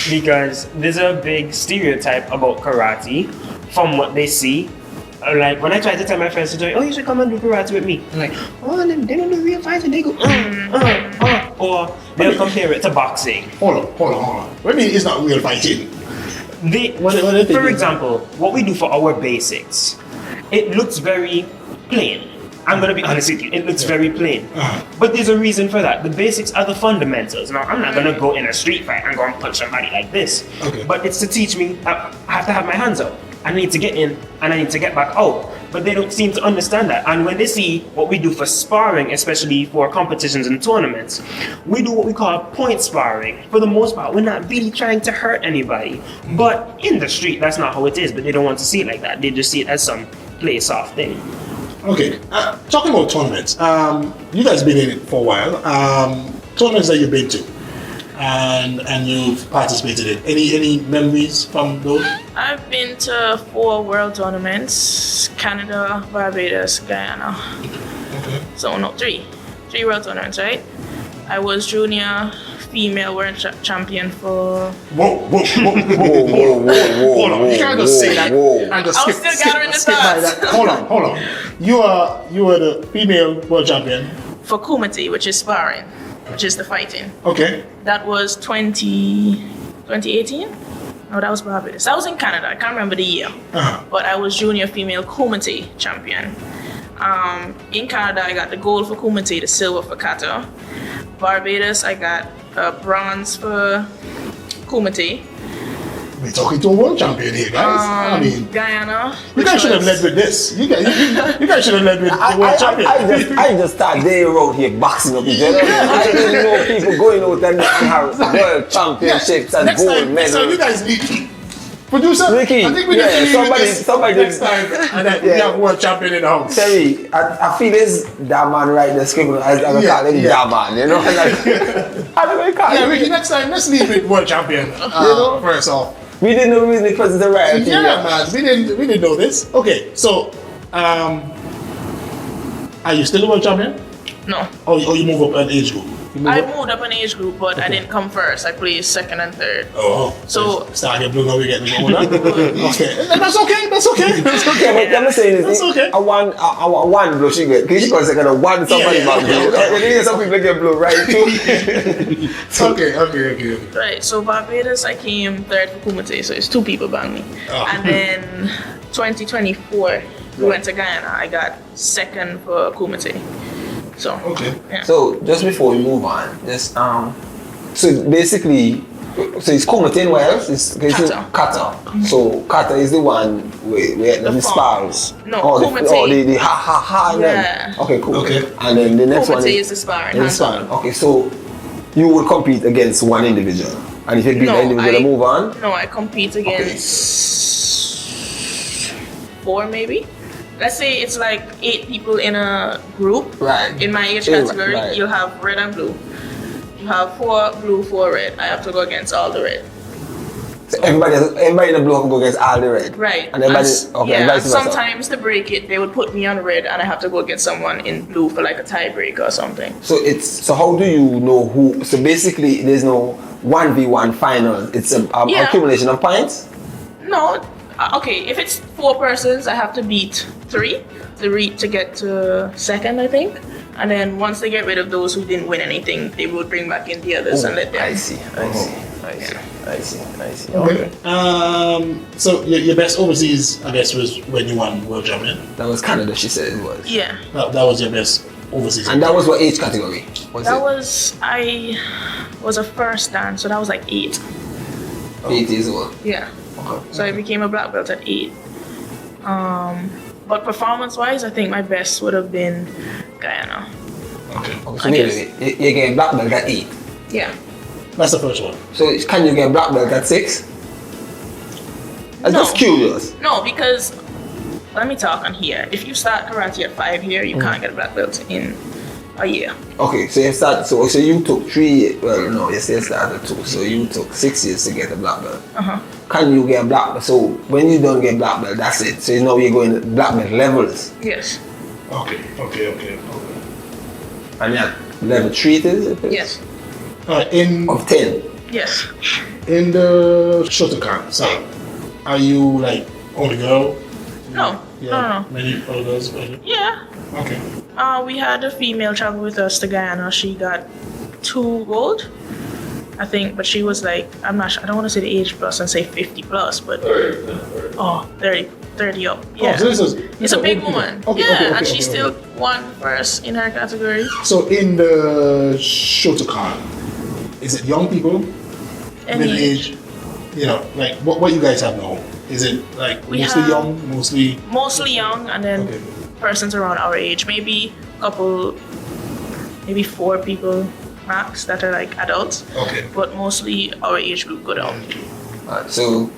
because there's a big stereotype about karate from what they see. Like when I try to tell my friends to join, oh, you should come and do karate with me. I'm like, oh, they don't do real fighting. They go, or they'll compare it to boxing. Hold on. What do you mean it's not real fighting? For example, what we do for our basics, it looks very plain. I'm going to be honest with you, it looks very plain. But there's a reason for that. The basics are the fundamentals. Now, I'm not going to go in a street fight and go and punch somebody like this. Okay. But it's to teach me, I have to have my hands out. I need to get in and I need to get back out. But they don't seem to understand that. And when they see what we do for sparring, especially for competitions and tournaments, we do what we call point sparring. For the most part, we're not really trying to hurt anybody. But in the street, that's not how it is. But they don't want to see it like that. They just see it as some play soft thing. Okay, talking about tournaments, you guys been in it for a while. Tournaments that you've been to and you've participated in. Any memories from those? I've been to 4 world tournaments: Canada, Barbados, Guyana. Okay. So no, 3 world tournaments, right? I was junior female world champion for. Whoa. Hold on. You can't just say that and just I was still gathering the skip by thoughts. that. Hold on. You were the female world champion for Kumite, which is sparring, which is the fighting. Okay. That was 2018? No, that was Barbados. That was in Canada. I can't remember the year. But I was junior female Kumite champion. In Canada, I got the gold for Kumite, the silver for Kata. Barbados, I got bronze for Kumite. We're talking to a world champion here, guys. I mean, Guyana. you guys should have led with this. You guys should have led with the world champion. I just started day around here boxing up each other. I didn't know people going out and have world championships and Next gold time, medals. you guys need producer. Ricky, I think we yeah, need to leave this somebody next time, and then we have world champion in the house. Terry, I feel this that man right the script. I call him that man, you know. Like, I don't know. Yeah, Ricky. Next time, let's leave with world champion. First off. We didn't know we was the president right. Yeah, man. We didn't know this. Okay, so are you still a world champion? No. Oh, you move up an age group. I moved up an age group, but I didn't come first. I placed second and third. Oh. So starting blue now we getting older. Okay. That's okay. That's okay. That's okay. Yeah, but I'm saying that's okay. I one blow she get. Because she got second and one somebody back blue. You know, some people get blue, right? Too. Okay. Right, so Barbados, I came third for Kumite, so it's two people bang me. Oh. And then 2024, we went to Guyana. I got second for Kumite. So, yeah. So just before we move on, just so basically, so it's Kumite in Wales, it's Qatar. So Qatar is the one where the spars. No, Kumite. The ha. Yeah. Okay, cool. Okay. And then the next one is the spar. Okay, so you will compete against one individual, and if you beat the individual, move on. No, I compete against 4 maybe. Let's say it's like 8 people in a group. Right. In my age category, right. you'll have red and blue. You have 4 blue, 4 red. I have to go against all the red. So everybody in the blue have to go against all the red. Right. And everybody, and sometimes to break it, they would put me on red, and I have to go against someone in blue for like a tiebreak or something. So how do you know who? So basically, there's no 1v1 final. It's an accumulation of points. No. Okay, if it's 4 persons, I have to beat 3 to get to second, I think. And then once they get rid of those who didn't win anything, they would bring back in the others and let them. I see. Okay. So your best overseas, I guess, was when you won world champion. That was Canada. She said it was. Yeah. That was your best overseas. And that was what age category? I was a first dan, so that was like 8. 8 years old. Yeah. So I became a black belt at 8. But performance-wise, I think my best would have been Guyana. Okay. So you get black belt at 8. Yeah. That's the first one. So can you get black belt at 6? I'm just curious. No, because let me talk on here. If you start karate at 5 here, you can't get a black belt in a year. Okay, so you start. So you took 3 years. Well, no, you still started 2. So you took 6 years to get a black belt. Can you get a black belt? So when you don't get black belt, that's it. So you know you're going to black belt levels. Yes. Okay. And you're level 3 it is? Yes. Of 10. Yes. In the Shotokan side, are you like only girl? No. Yeah. No. Many other girls? Yeah. Okay. We had a female travel with us to Guyana. She got 2 gold, I think, but she was like, I'm not sure, I don't want to say the age plus and say 50 plus, but 30 up. Yeah. Oh, so it's a big woman. And she still won first in her category. So in the Shotokan, is it young people? Middle age? You know, like what you guys have now? Is it like mostly young, mostly young, and then persons around our age, maybe 4 people max that are like adults. Okay. But mostly our age group go down. So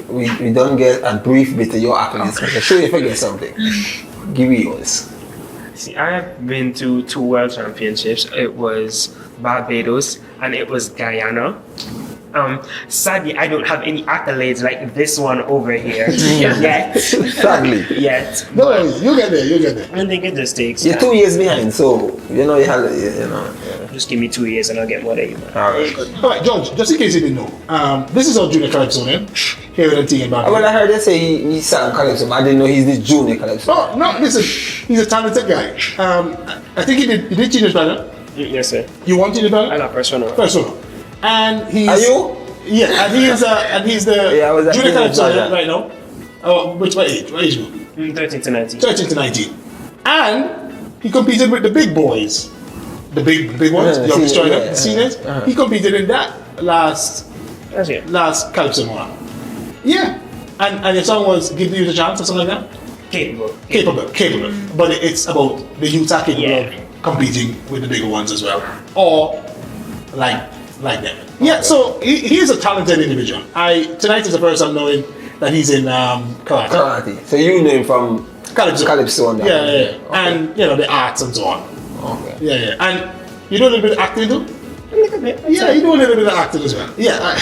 we don't get a brief bit of your accolades. Okay. Sure, you forget something. Give me yours. See, I have been to 2 world championships. It was Barbados and it was Guyana. Sadly, I don't have any accolades like this one over here yet. Sadly. Yet. No worries, you get there. I think it just takes You're time. 2 years behind, so you know you have, Just give me 2 years and I'll get whatever you want. Alright, George, just in case you didn't know, this is our junior calypso man, here with Antigua and Barbados. Well, I heard they say he sang calypso, but I didn't know he's the junior calypso. Oh, no, listen, he's a talented guy. I think he did Genius Battle. Yes, sir. You want Genius Battle? I got first one. First one. And he's... Are you? Yeah, and he's the junior calypso right now. What age? What age group? 13 to 19. 13 to 19. And he competed with the big boys. The big ones, the seniors. He competed in that last calypso one. Yeah. And if someone was giving you the chance or something like that? Capable. But it's about the youth are capable of competing with the bigger ones as well. Or like them. Yeah, so he is a talented individual. Tonight is the first time knowing that he's in karate. Karate. So you know him from Calypso and that. Yeah. Okay. And the arts and so on. Okay. Yeah. And you do a little bit of acting too? A little bit. Yeah, you do a little bit of acting as well. Yeah.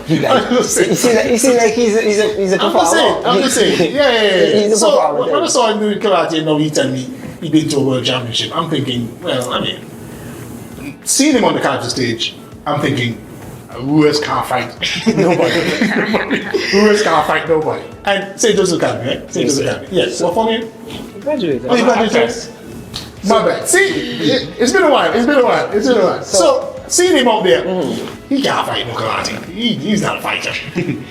You see like he's a performer. I'm just saying. Yeah. He's a So performer. when I saw him doing karate and now he tell me he been to a world championship, I'm thinking, well, I mean, seeing him on the character stage, I'm thinking, who else can't fight? Nobody. Who else can't fight? Nobody. And St. Joseph Academy, right? St. Joseph Academy. Yes. What for me? Graduated. Oh, you graduated? My bad. See, it's been a while. So, seeing him out there, he can't fight no karate. He's not a fighter.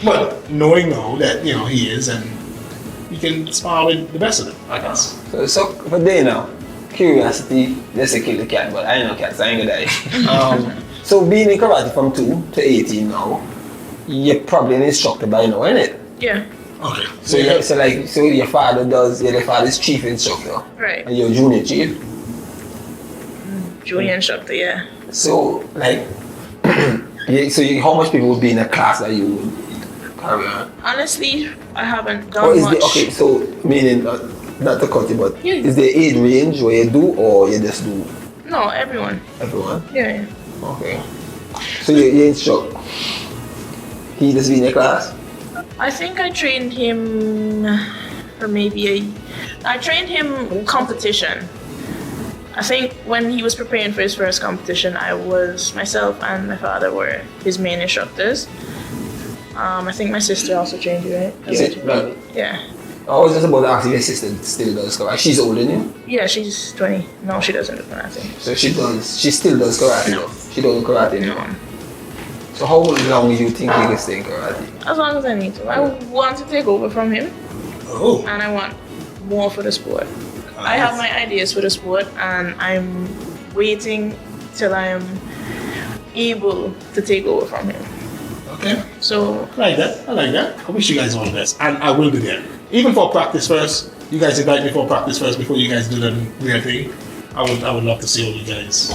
But knowing now that, he is, and he can spar with the best of them, I guess. So for day now, curiosity, let's say kill the cat, but I ain't no cat, so I ain't gonna die. So being in karate from 2 to 18 now, you're probably an instructor by now, ain't it? Yeah. Okay. So your you're the father's chief instructor. Right. And you're junior chief. Junior instructor, yeah. So how much people would be in a class that you would carry on? Honestly, I haven't done much. So meaning not to cut you, but Yeah. is there age range where you do or you just do No, everyone. everyone? Yeah. Okay. So you instruct. He just be in a class? I think I trained him for I trained him competition. I think when he was preparing for his first competition, myself and my father were his main instructors. I think my sister also trained you, right? Right. Yeah. I was just about to ask if your sister still does karate. She's older than you? Yeah, she's 20. No, she doesn't do karate. So she still does karate? No. She doesn't do karate anymore? No. So how long do you think you can stay in karate? As long as I need to. I want to take over from him. Oh. And I want more for the sport. I have my ideas for the sport and I'm waiting till I'm able to take over from him. Okay. So I like that. I wish you guys all the best. And I will be there. Even for practice first. You guys invite me for practice first before you guys do the real thing. I would love to see all you guys.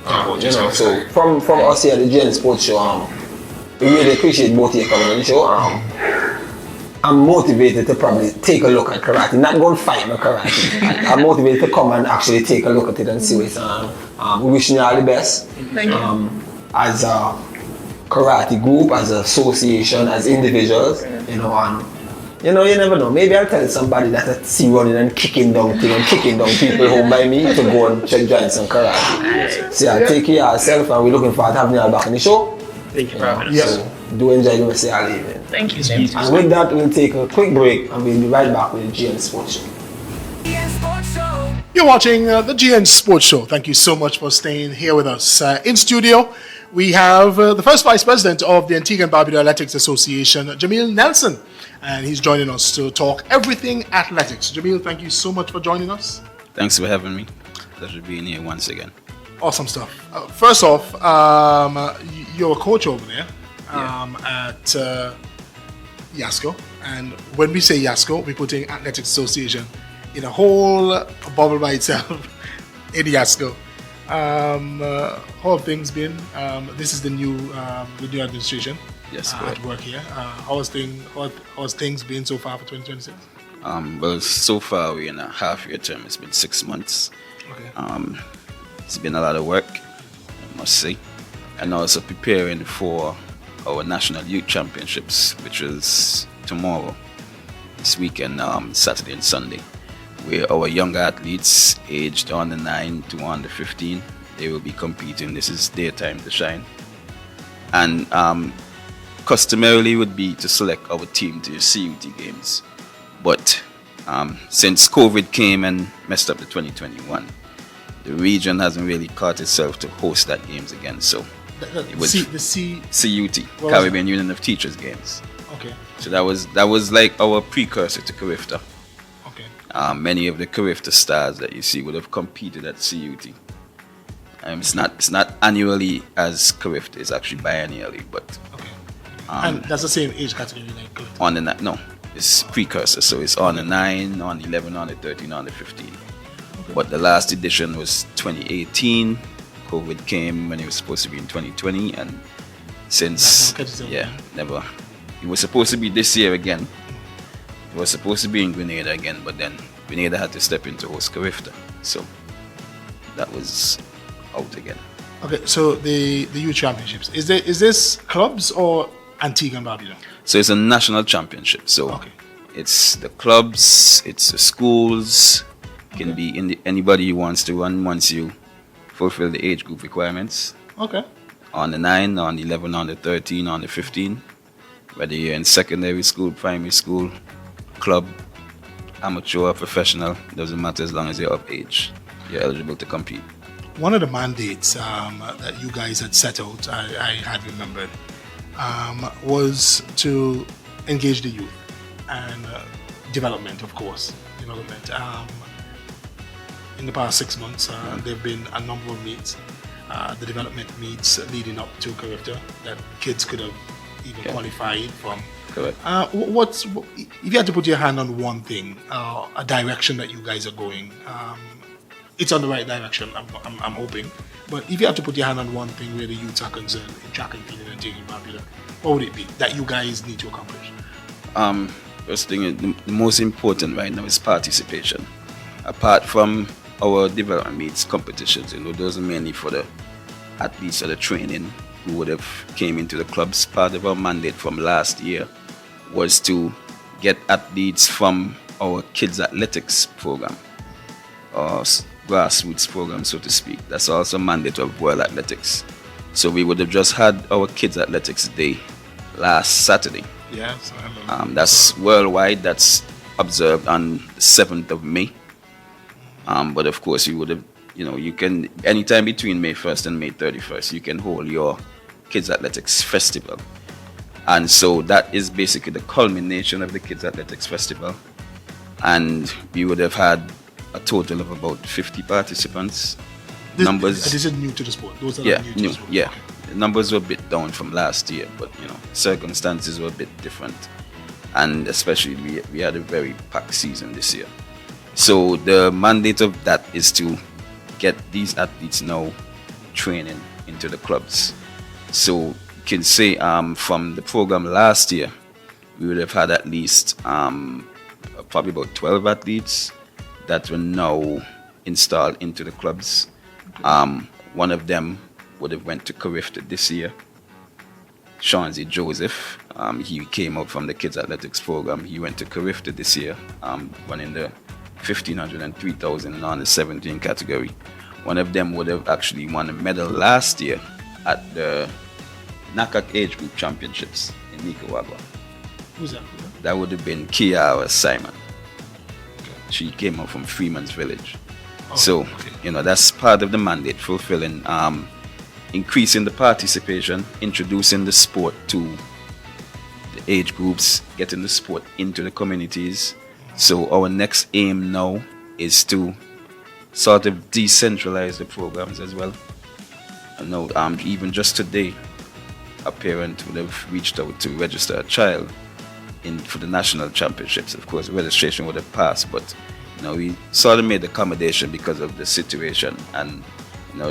So from us here at the GN Sports Show, we really appreciate both of you coming on the show. I'm motivated to probably take a look at karate, not go and fight my karate. I'm motivated to come and actually take a look at it and see what's on. We wishing you all the best. Thank you. As a karate group, as an association, as individuals, and you never know. Maybe I'll tell somebody that I see running and kicking down people home by me to go and join some karate. So take care of yourself, and we're looking forward to having you all back on the show. Thank you for having us. So do enjoy the rest of your evening. Thank you, same to you. And with that, we'll take a quick break and we'll be right back with the GN Sports Show. You're watching the GN Sports Show. Thank you so much for staying here with us. In studio, we have the first Vice President of the Antigua and Barbuda Athletics Association, Jamil Nelson. And he's joining us to talk everything athletics. Jamil, thank you so much for joining us. Thanks for having me. Pleasure being here once again. Awesome stuff. First off, you're a coach over there at YASCO. And when we say YASCO, we're putting Athletics Association in a whole bubble by itself in YASCO. How have things been? This is the new administration at work here. How's things been so far for 2026? Well, so far we're in a half-year term. It's been 6 months. Okay. It's been a lot of work, I must say, and also preparing for our National Youth Championships, which is tomorrow, this weekend, Saturday and Sunday, where our young athletes aged under 9 to under 15, they will be competing. This is their time to shine. And customarily would be to select our team to CUT games. But since COVID came and messed up the 2021, the region hasn't really caught itself to host that games again. So it was CUT, Caribbean Union of Teachers Games. Okay. So that was like our precursor to Carifta. Okay. Many of the Carifta stars that you see would have competed at CUT. It's not annually as Carifta, it's actually biannually, but And that's the same age category like good. On the no, it's precursor, so it's on the 9, on the 11, on the 13, on the 15. Okay. But the last edition was 2018. COVID came when it was supposed to be in 2020, and since never. It was supposed to be this year again. It was supposed to be in Grenada again, but then Grenada had to step into host Carifta, so that was out again. Okay, so the youth championships, is this clubs or Antigua and Barbuda? So it's a national championship. So it's the clubs, it's the schools, can be anybody who wants to run once you fulfill the age group requirements. Okay. On the 9, on the 11, on the 13, on the 15. Whether you're in secondary school, primary school, club, amateur, professional, doesn't matter as long as you're of age. You're eligible to compete. One of the mandates that you guys had set out, I had remembered, was to engage the youth and development, of course. Development. In the past 6 months, there have been a number of meets, the development meets leading up to Carifta that kids could have even qualified from. Correct. If you had to put your hand on one thing, a direction that you guys are going, it's on the right direction, I'm hoping. But if you have to put your hand on one thing where the youths are concerned in track and field and taking Barbuda, what would it be that you guys need to accomplish? First thing, the most important right now is participation. Apart from our development meets, competitions, those are mainly for the athletes or the training who would have came into the clubs. Part of our mandate from last year was to get athletes from our kids athletics program, or grassroots program, so to speak. That's also a mandate of World Athletics. So we would have just had our kids athletics day last Saturday. Yes. That's worldwide. That's observed on the 7th of May. But of course, you would have, you can, anytime between May 1st and May 31st, you can hold your Kids Athletics Festival. And so that is basically the culmination of the Kids Athletics Festival. And we would have had a total of about 50 participants. Numbers. This is new to the sport. Those are new to the sport. Yeah. The numbers were a bit down from last year, but circumstances were a bit different. And especially we had a very packed season this year. So the mandate of that is to get these athletes now training into the clubs. So you can say from the program last year, we would have had at least probably about 12 athletes that were now installed into the clubs. One of them would have went to Carifta this year. Shanzi Joseph, he came out from the Kids Athletics program. He went to Carifta this year, running the 1,500 and 3,000 and on the 17 category. One of them would have actually won a medal last year at the NACAC Age Group Championships in Nicaragua. Who's that? That would have been Kiara Simon. She came out from Freeman's Village. That's part of the mandate, fulfilling, increasing the participation, introducing the sport to the age groups, getting the sport into the communities. So our next aim now is to sort of decentralize the programs as well. I know even just today, a parent would have reached out to register a child for the national championships. Of course, registration would have passed, but we sort of made accommodation because of the situation. And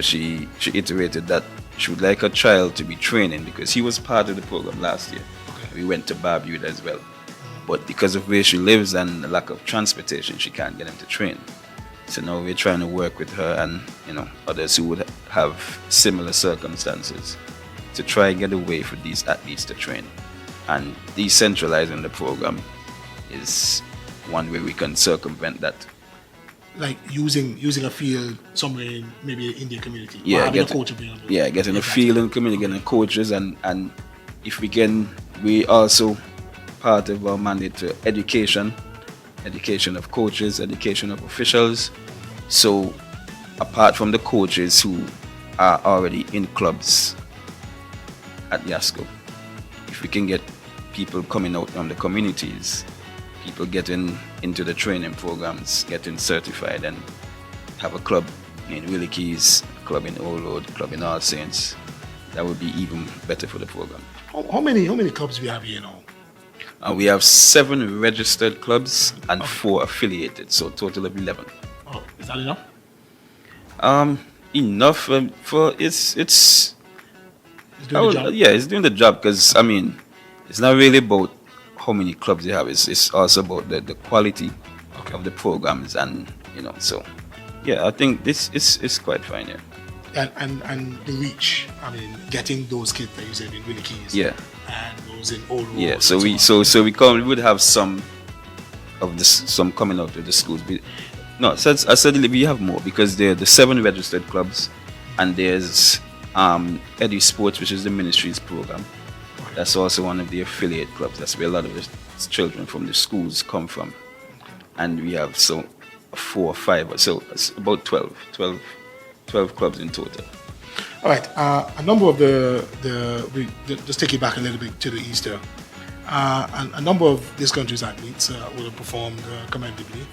she iterated that she would like her child to be training because he was part of the program last year. Okay. We went to Barbuda as well. But because of where she lives and the lack of transportation, she can't get him to train. So now we're trying to work with her and others who would have similar circumstances to try and get a way for these athletes to train. And decentralizing the program is one way we can circumvent that. Like using a field somewhere in maybe in the community. Yeah, a coach available. Yeah, getting a field in the community, getting coaches, and if we can, we also part of our mandate to education of coaches, education of officials. So apart from the coaches who are already in clubs at Yasco, if we can get people coming out from the communities, people getting into the training programs, getting certified, and have a club in Willie Keys, a club in Old Road, a club in All Saints, that would be even better for the program. How many clubs we have here now? We have 7 registered clubs and 4 affiliated, so total of 11. Oh, is that enough? Enough for it's doing the job? Yeah, it's doing the job, because I mean, it's not really about how many clubs you have. It's also about the quality of the programs, and so yeah, I think this is quite fine. Yeah. And the reach. I mean, getting those kids that you said in Willie Keys. Yeah. And those in Old Road. Yeah. So we would have some of this, some coming out of the schools. No, so I said we have more, because there are the 7 registered clubs, and there's Edu Sports, which is the ministry's program. That's also one of the affiliate clubs. That's where a lot of the children from the schools come from. And we have 4 or 5, so it's about 12 clubs in total. All right. A number of we just take it back a little bit to the Easter. A number of this country's athletes will have performed commendably.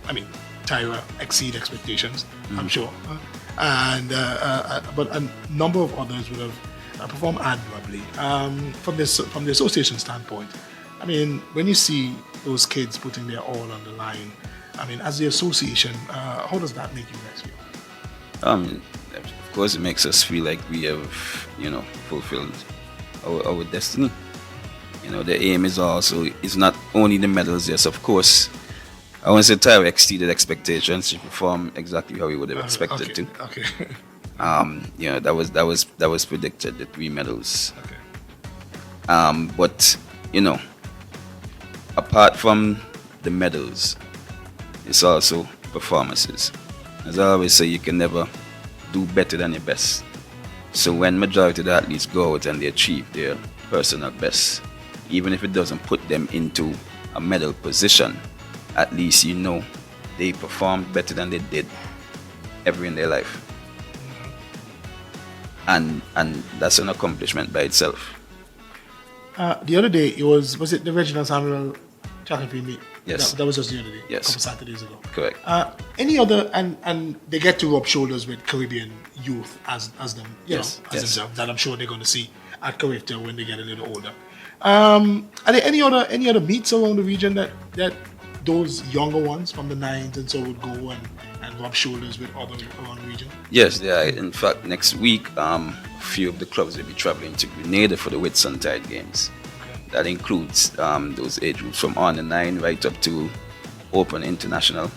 I mean, Ayre exceed expectations, I'm sure. But a number of others would have performed admirably. From the association standpoint, I mean, when you see those kids putting their all on the line, I mean, as the association, how does that make you guys feel? Of course, it makes us feel like we have, fulfilled our destiny. The aim is not only the medals. Yes, of course. I want to say Ayre exceeded expectations. She performed exactly how we would have expected to. Okay. That was predicted, the 3 medals. Okay. But apart from the medals, it's also performances. As I always say, you can never do better than your best. So when majority of the athletes go out and they achieve their personal best, even if it doesn't put them into a medal position, at least they performed better than they did ever in their life. And that's an accomplishment by itself. The other day, was it the Reginald Samuel track and field meet? Yes. That was just the other day. Yes. A couple Saturdays ago. Correct. Any other, and they get to rub shoulders with Caribbean youth as them, Yes. themselves, that I'm sure they're going to see at Carifta when they get a little older. Are there any other meets around the region that those younger ones from the 9s and so would go and rub shoulders with others around the region? Yes, they are. In fact, next week, a few of the clubs will be traveling to Grenada for the Whitsuntide Games. Okay. That includes those age groups from under 9 right up to Open International.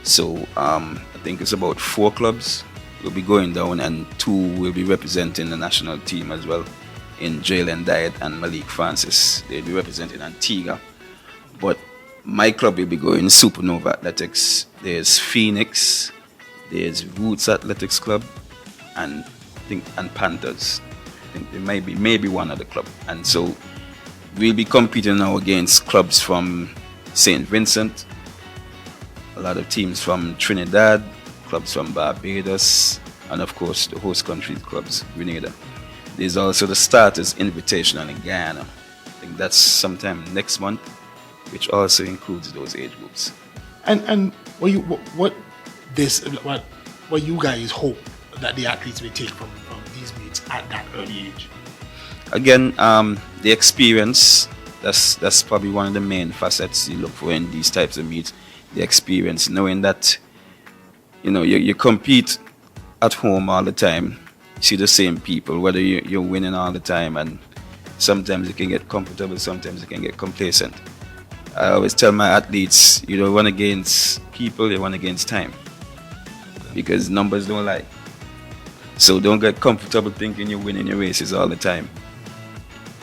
So I think it's about 4 clubs will be going down, and 2 will be representing the national team as well, in Jalen Diet and Malik Francis. They'll be representing Antigua. But my club will be going Supernova Athletics. There's Phoenix, there's Roots Athletics Club, and Panthers. I think there may be one other club. And so we'll be competing now against clubs from St. Vincent, a lot of teams from Trinidad, clubs from Barbados, and of course the host country clubs, Grenada. There's also the Starters Invitational in Guyana. I think that's sometime next month, which also includes those age groups. And what you guys hope that the athletes will take from these meets at that early age? Again, the experience. That's probably one of the main facets you look for in these types of meets. The experience, knowing that you compete at home all the time. You see the same people, whether you're winning all the time, and sometimes you can get comfortable, sometimes you can get complacent. I always tell my athletes, you don't run against people, you run against time, because numbers don't lie. So don't get comfortable thinking you're winning your races all the time.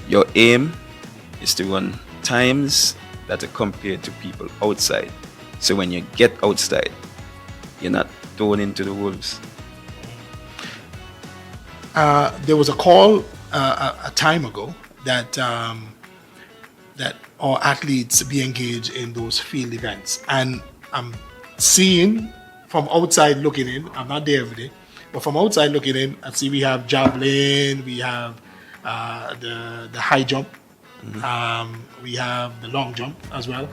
Your aim is to run times that are compared to people outside. So when you get outside, you're not thrown into the wolves. There was a call a time ago that our athletes be engaged in those field events, and I'm seeing from outside looking in. I'm not there every day, but from outside looking in, I see we have javelin, we have the high jump, we have the long jump as well.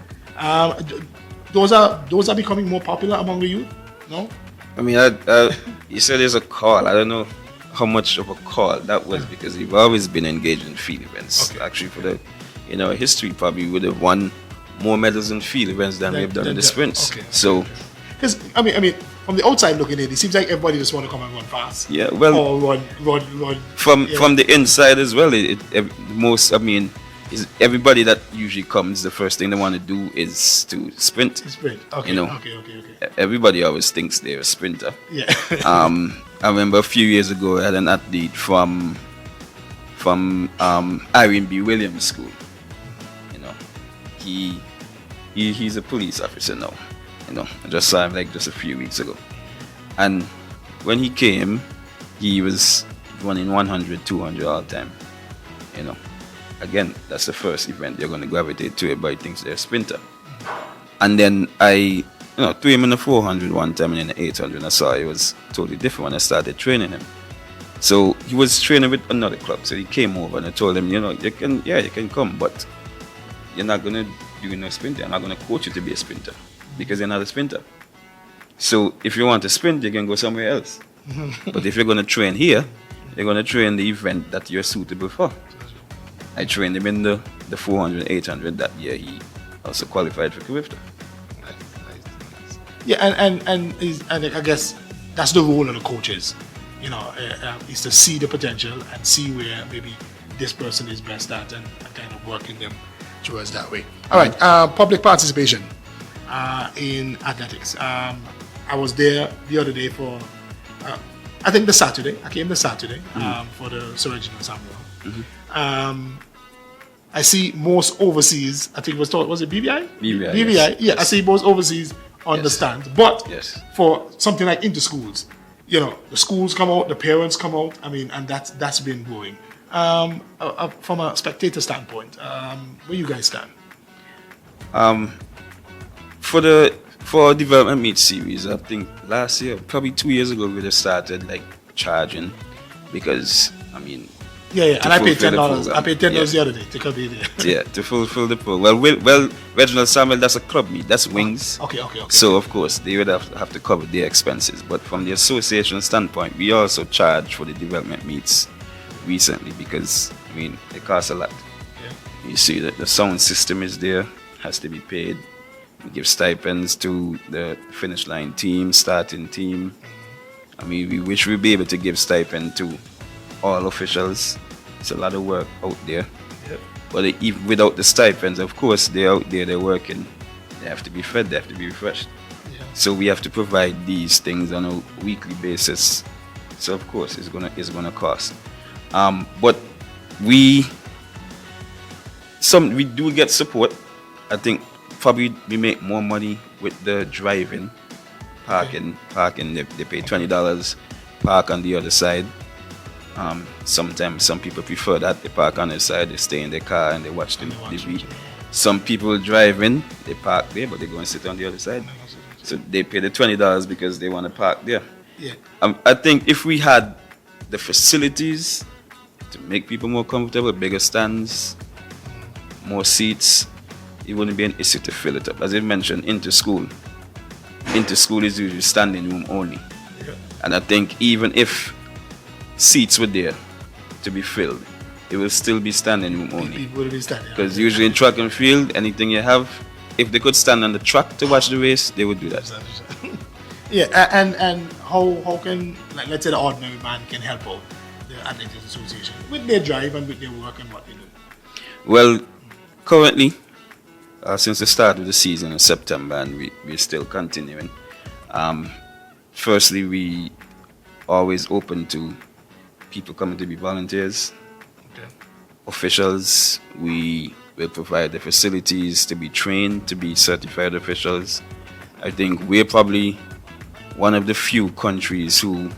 Those are becoming more popular among the youth. No, I mean, you said there's a call. I don't know how much of a call that was, because we've always been engaged in field events. Okay. Actually, for the history, probably would have won more medals in field events than we've done in the sprints. Okay. So, Because I mean, from the outside looking in, it seems like everybody just want to come and run fast. yeah, well, Or run. from yeah. from the inside as well, is everybody that usually comes, the first thing they want to do is to sprint. It's great. Okay. You know. Okay. Everybody always thinks they're a sprinter. Yeah. I remember a few years ago I had an athlete from Ayre Williams School. You know, he's a police officer now. You know, I just saw him like just a few weeks ago. And when he came, he was running 100, 200 all the time. You know, again, that's the first event you're going to gravitate to. Everybody thinks they're a sprinter. And then I threw him in the 400 one time, and in the 800 I saw it was totally different when I started training him. So he was training with another club, so he came over and I told him, you can come, but you're not going to do no sprinter. I'm not going to coach you to be a sprinter because you're not a sprinter. So if you want to sprint, you can go somewhere else. But if you're going to train here, you're going to train the event that you're suitable for. I trained him in the 400, 800 that year. He also qualified for Fruta. Yeah, and I guess that's the role of the coaches. Is to see the potential and see where maybe this person is best at, and kind of working them towards that way. All right, public participation in athletics. I was there the other day for, I think the Saturday. I came the Saturday for the Sir Reginald Samuel. I see most overseas. I think was it BVI? BVI. Yeah, Yes. I see most overseas on the stands. But Yes. for something like inter schools, the schools come out, the parents come out. I mean, and that's been growing. From a spectator standpoint, where you guys stand? For development meet series, I think last year, probably 2 years ago, we just started like charging, because Yeah, and I paid $10. program. I paid $10 Yeah. the other day to come in there. Yeah, to fulfill the program. Well, Reginald Samuel, that's a club meet, that's wings. Okay. So of course they would have to cover their expenses. But from the association standpoint, we also charge for the development meets recently, because it costs a lot. Yeah. You see that the sound system is there, has to be paid. We give stipends to the finish line team, starting team. We wish we'd be able to give stipend to all officials. It's a lot of work out there. Yep. But even without the stipends, of course, they're out there, they're working. They have to be fed, they have to be refreshed. Yeah. So we have to provide these things on a weekly basis. So of course, it's gonna cost. But we do get support. I think probably we make more money with the driving, parking. They pay $20, park on the other side. Sometimes some people prefer that. They park on the side, they stay in their car and they watch the TV. Some people driving, they park there, but they go and sit on the other side. So they pay the $20 because they want to park there. Yeah. I think if we had the facilities to make people more comfortable, bigger stands, more seats, it wouldn't be an issue to fill it up. As I mentioned, inter school is usually standing room only. Yeah. And I think even if seats were there to be filled, it will still be standing room only. People will be standing. Because usually in track and field, anything you have, if they could stand on the track to watch the race, they would do that. Yeah, and how can, like, let's say the ordinary man can help out the Athletics Association with their drive and with their work and what they do? Well, currently, since the start of the season in September, and we're still continuing, firstly, we always open to people coming to be volunteers. Okay. Officials, we will provide the facilities to be trained to be certified officials. I think we're probably one of the few countries who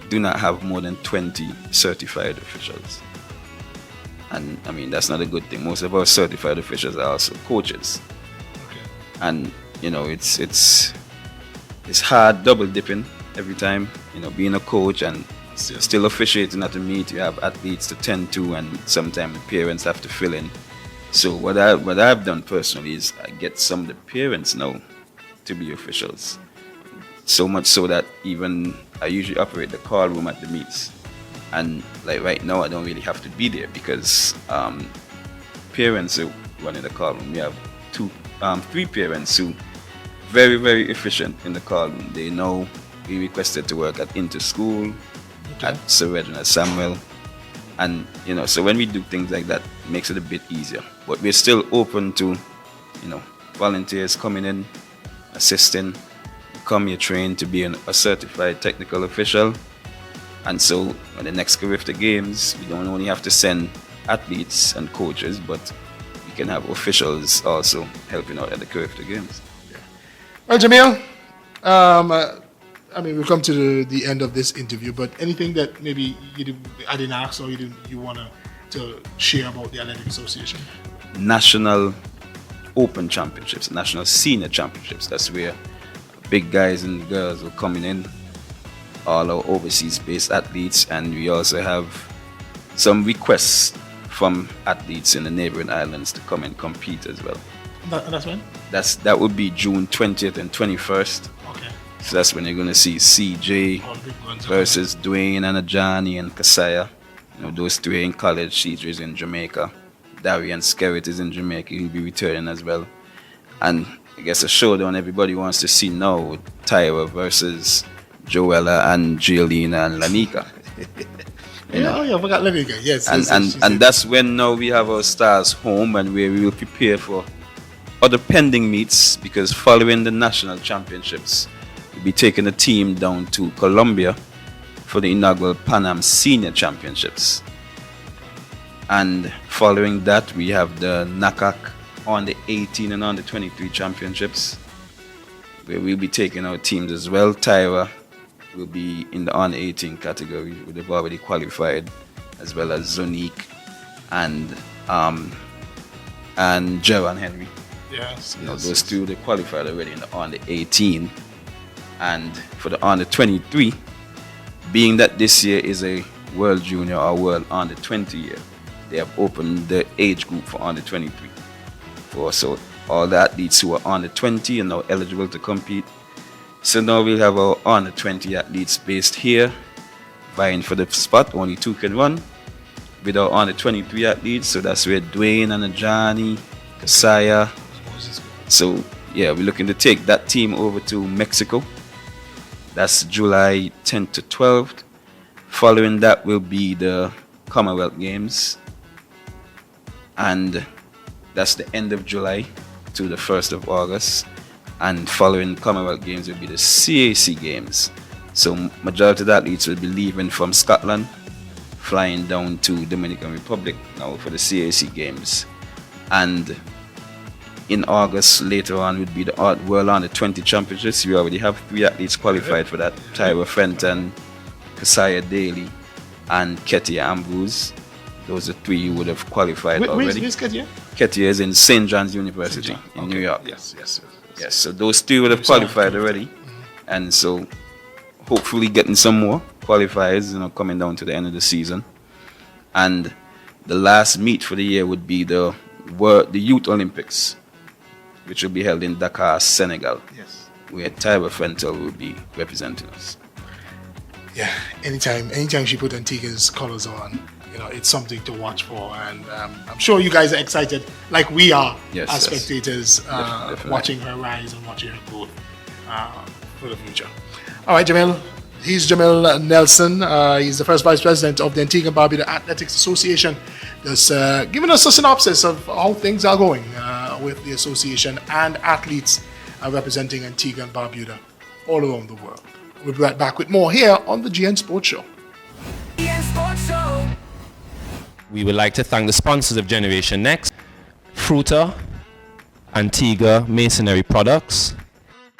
do not have more than 20 certified officials. And that's not a good thing. Most of our certified officials are also coaches. Okay. And it's hard double dipping every time, being a coach and still officiating at a meet. You have athletes to tend to, and sometimes the parents have to fill in. So what I've done personally is I get some of the parents now to be officials. So much so that even I usually operate the call room at the meets. And like right now, I don't really have to be there because parents who run in the call room. We have three parents who very, very efficient in the call room. They know we requested to work at Inter School, at Sir Reginald Samuel. And, so when we do things like that, it makes it a bit easier. But we're still open to, volunteers coming in, assisting, you're trained to be a certified technical official. And so when the next Carifta Games, we don't only have to send athletes and coaches, but we can have officials also helping out at the Carifta Games. Well, Jamil, we'll come to the end of this interview, but anything that maybe I didn't ask or you want to share about the Athletic Association? National Open Championships, National Senior Championships. That's where big guys and girls are coming in, all our overseas-based athletes, and we also have some requests from athletes in the neighboring islands to come and compete as well. That's when? That would be June 20th and 21st. Okay. So that's when you're going to see CJ versus Dwayne and Ajani and Kasaya. Those three are in college. CJ is in Jamaica. Darian Skerritt is in Jamaica. He'll be returning as well. And I guess a showdown everybody wants to see now with Tyra versus Joella and Giolina and Lanika. I forgot Lanika. Yes. And that's when now we have our stars home and where we will prepare for other pending meets, because following the national championships, we'll be taking the team down to Colombia for the inaugural Pan Am Senior Championships. And following that, we have the NACAC on the 18 and on the 23 championships, where we'll be taking our teams as well. Tyra will be in the on 18 category, where they've already qualified, as well as Zonique and Jaron Henry. Yes. Those two, they qualified already in the on the 18. And for the on the 23, being that this year is a World Junior or World Under 20 year, they have opened the age group for under 23. So all the athletes who are under 20 are now eligible to compete. So now we'll have our under 20 athletes based here, vying for the spot. Only two can run with our under 23 athletes. So that's where Dwayne and Ajani, Kasaya. So yeah, we're looking to take that team over to Mexico. That's July 10th to 12th. Following that will be the Commonwealth Games. And that's the end of July to the 1st of August. And following Commonwealth Games will be the CAC Games. So majority of the athletes will be leaving from Scotland, flying down to Dominican Republic now for the CAC Games. And in August, later on, would be the World Under 20 Championships. We already have 3 athletes qualified for that. Tyra Fenton, Kasaya Daly, and Ketia Ambrose. Those are 3 who would have qualified already. Where's Ketia? Ketia is in St. John's University in New York. Yes. So those 3 would have qualified already. And so hopefully getting some more qualifiers, coming down to the end of the season. And the last meet for the year would be the Youth Olympics, which will be held in Dakar, Senegal. Yes. Where Tyra Fentel will be representing us. Yeah, anytime she put Antigua's colors on, it's something to watch for, and I'm sure you guys are excited, like we are, as spectators, Definitely. watching her rise and watching her growth for the future. All right, Jamil. He's Jamil Nelson. He's the first vice president of the Antigua and Barbuda Athletics Association. Just giving us a synopsis of how things are going with the association and athletes representing Antigua and Barbuda all around the world. We'll be right back with more here on the GN Sports Show. We would like to thank the sponsors of Generation Next: Fruta, Antigua Masonry Products,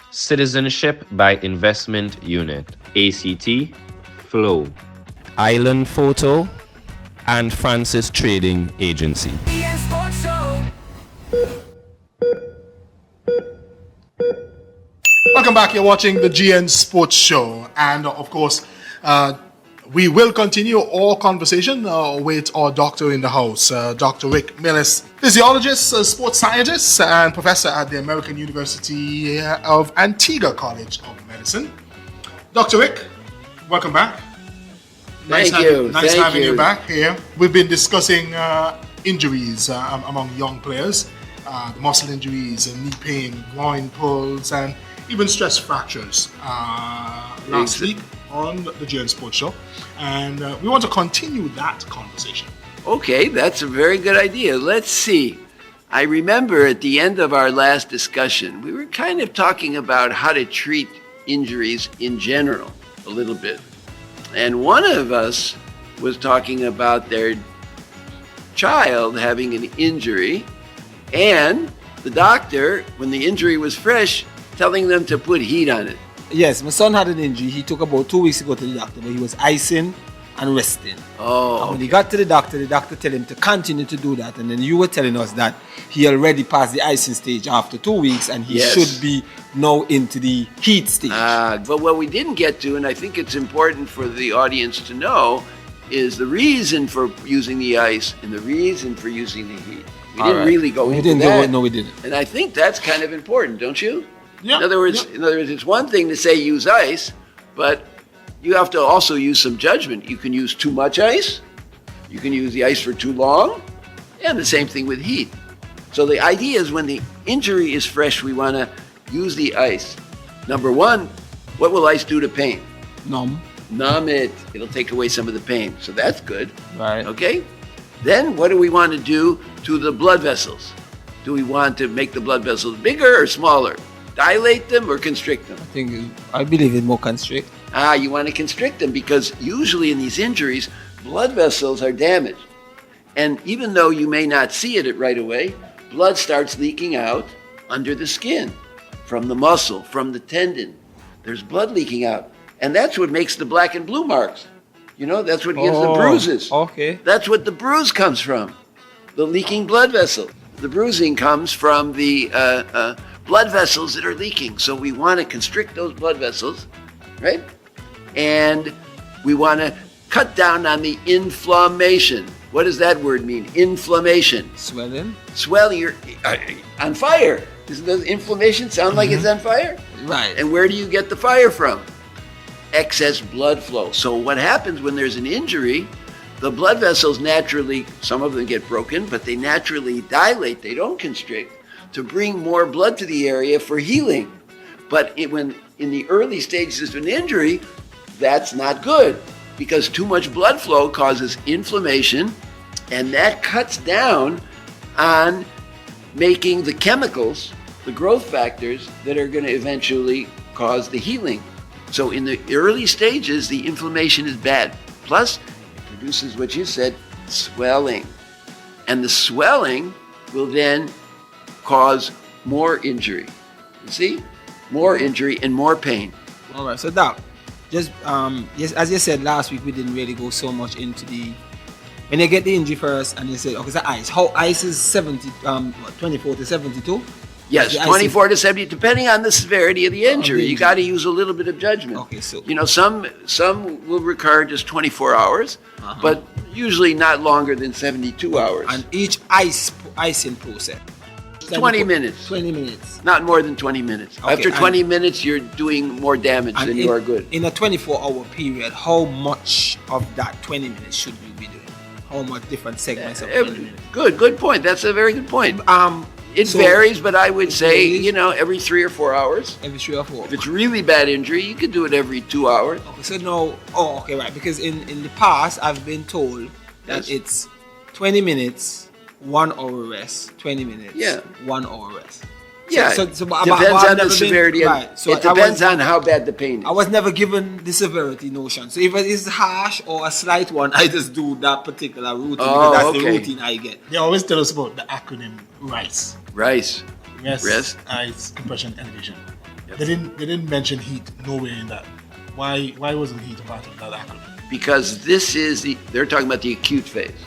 Citizenship by Investment Unit, ACT, Flow, Island Photo, and Francis Trading Agency. Welcome back. You're watching the GN Sports Show, and of course, We will continue our conversation with our doctor in the house, Dr. Rick Millis, physiologist, sports scientist, and professor at the American University of Antigua College of Medicine. Dr. Rick, welcome back. Thank you. Nice having you back here. We've been discussing injuries among young players, the muscle injuries, knee pain, groin pulls, and even stress fractures last week on the GN Sports Show. And we want to continue that conversation. Okay, that's a very good idea. Let's see. I remember at the end of our last discussion, we were kind of talking about how to treat injuries in general a little bit. And one of us was talking about their child having an injury, and the doctor, when the injury was fresh, telling them to put heat on it. Yes, my son had an injury. He took about 2 weeks to go to the doctor, but he was icing and resting. Oh. And when he got to the doctor told him to continue to do that. And then you were telling us that he already passed the icing stage after 2 weeks, and he should be now into the heat stage. But what we didn't get to, and I think it's important for the audience to know, is the reason for using the ice and the reason for using the heat. We didn't really go into that. No, we didn't. And I think that's kind of important, don't you? Yeah. In other words, it's one thing to say use ice, but you have to also use some judgment. You can use too much ice, you can use the ice for too long, and the same thing with heat. So the idea is when the injury is fresh, we want to use the ice. Number one, what will ice do to pain? Numb it. It'll take away some of the pain. So that's good. Right. Okay? Then what do we want to do to the blood vessels? Do we want to make the blood vessels bigger or smaller? Dilate them or constrict them? I believe in more constrict. You want to constrict them because usually in these injuries, blood vessels are damaged. And even though you may not see it right away, blood starts leaking out under the skin, from the muscle, from the tendon. There's blood leaking out. And that's what makes the black and blue marks. You know, that's what gives the bruises. Okay. That's what the bruise comes from, the leaking blood vessel. The bruising comes from the blood vessels that are leaking. So we want to constrict those blood vessels, right? And we want to cut down on the inflammation. What does that word mean? Inflammation. Swelling. You're on fire. Doesn't the inflammation sound like it's on fire? Right. And where do you get the fire from? Excess blood flow. So what happens when there's an injury, the blood vessels naturally, some of them get broken, but they naturally dilate, they don't constrict, to bring more blood to the area for healing. But when in the early stages of an injury, that's not good because too much blood flow causes inflammation, and that cuts down on making the chemicals, the growth factors that are going to eventually cause the healing. So in the early stages, the inflammation is bad. Plus, it produces what you said, swelling. And the swelling will then cause more injury. You see? More injury and more pain. All right, so Doc, just yes, as you said last week, we didn't really go so much into the when you get the injury first, and you said, okay, so ice. How ice is 24 to 72? Yes, 24 to 70, depending on the severity of the injury. You got to use a little bit of judgment. Okay, so some will recur just 24 hours, but usually not longer than 72 hours. And each icing process. 20 minutes. 20 minutes. Not more than 20 minutes. Okay, After 20 minutes, you're doing more damage than you are good. In a 24-hour period, how much of that 20 minutes should you be doing? How much different segments of 20 minutes? Good point. That's a very good point. It varies, but I would say, every 3 or 4 hours. Every 3 or 4. If it's really bad injury, you could do it every 2 hours. Okay, so no. Oh, okay, right. Because in the past, I've been told that it's 20 minutes, 1 hour rest, 20 minutes, 1 hour rest. Yeah, depends on the severity. It depends on how bad the pain is. I was never given the severity notion. So if it is harsh or a slight one, I just do that particular routine because that's the routine I get. They always tell us about the acronym RICE. RICE. Rest, ice, compression, elevation. Yep. They didn't mention heat nowhere in that. Why wasn't heat a part of that acronym? Because they're talking about the acute phase.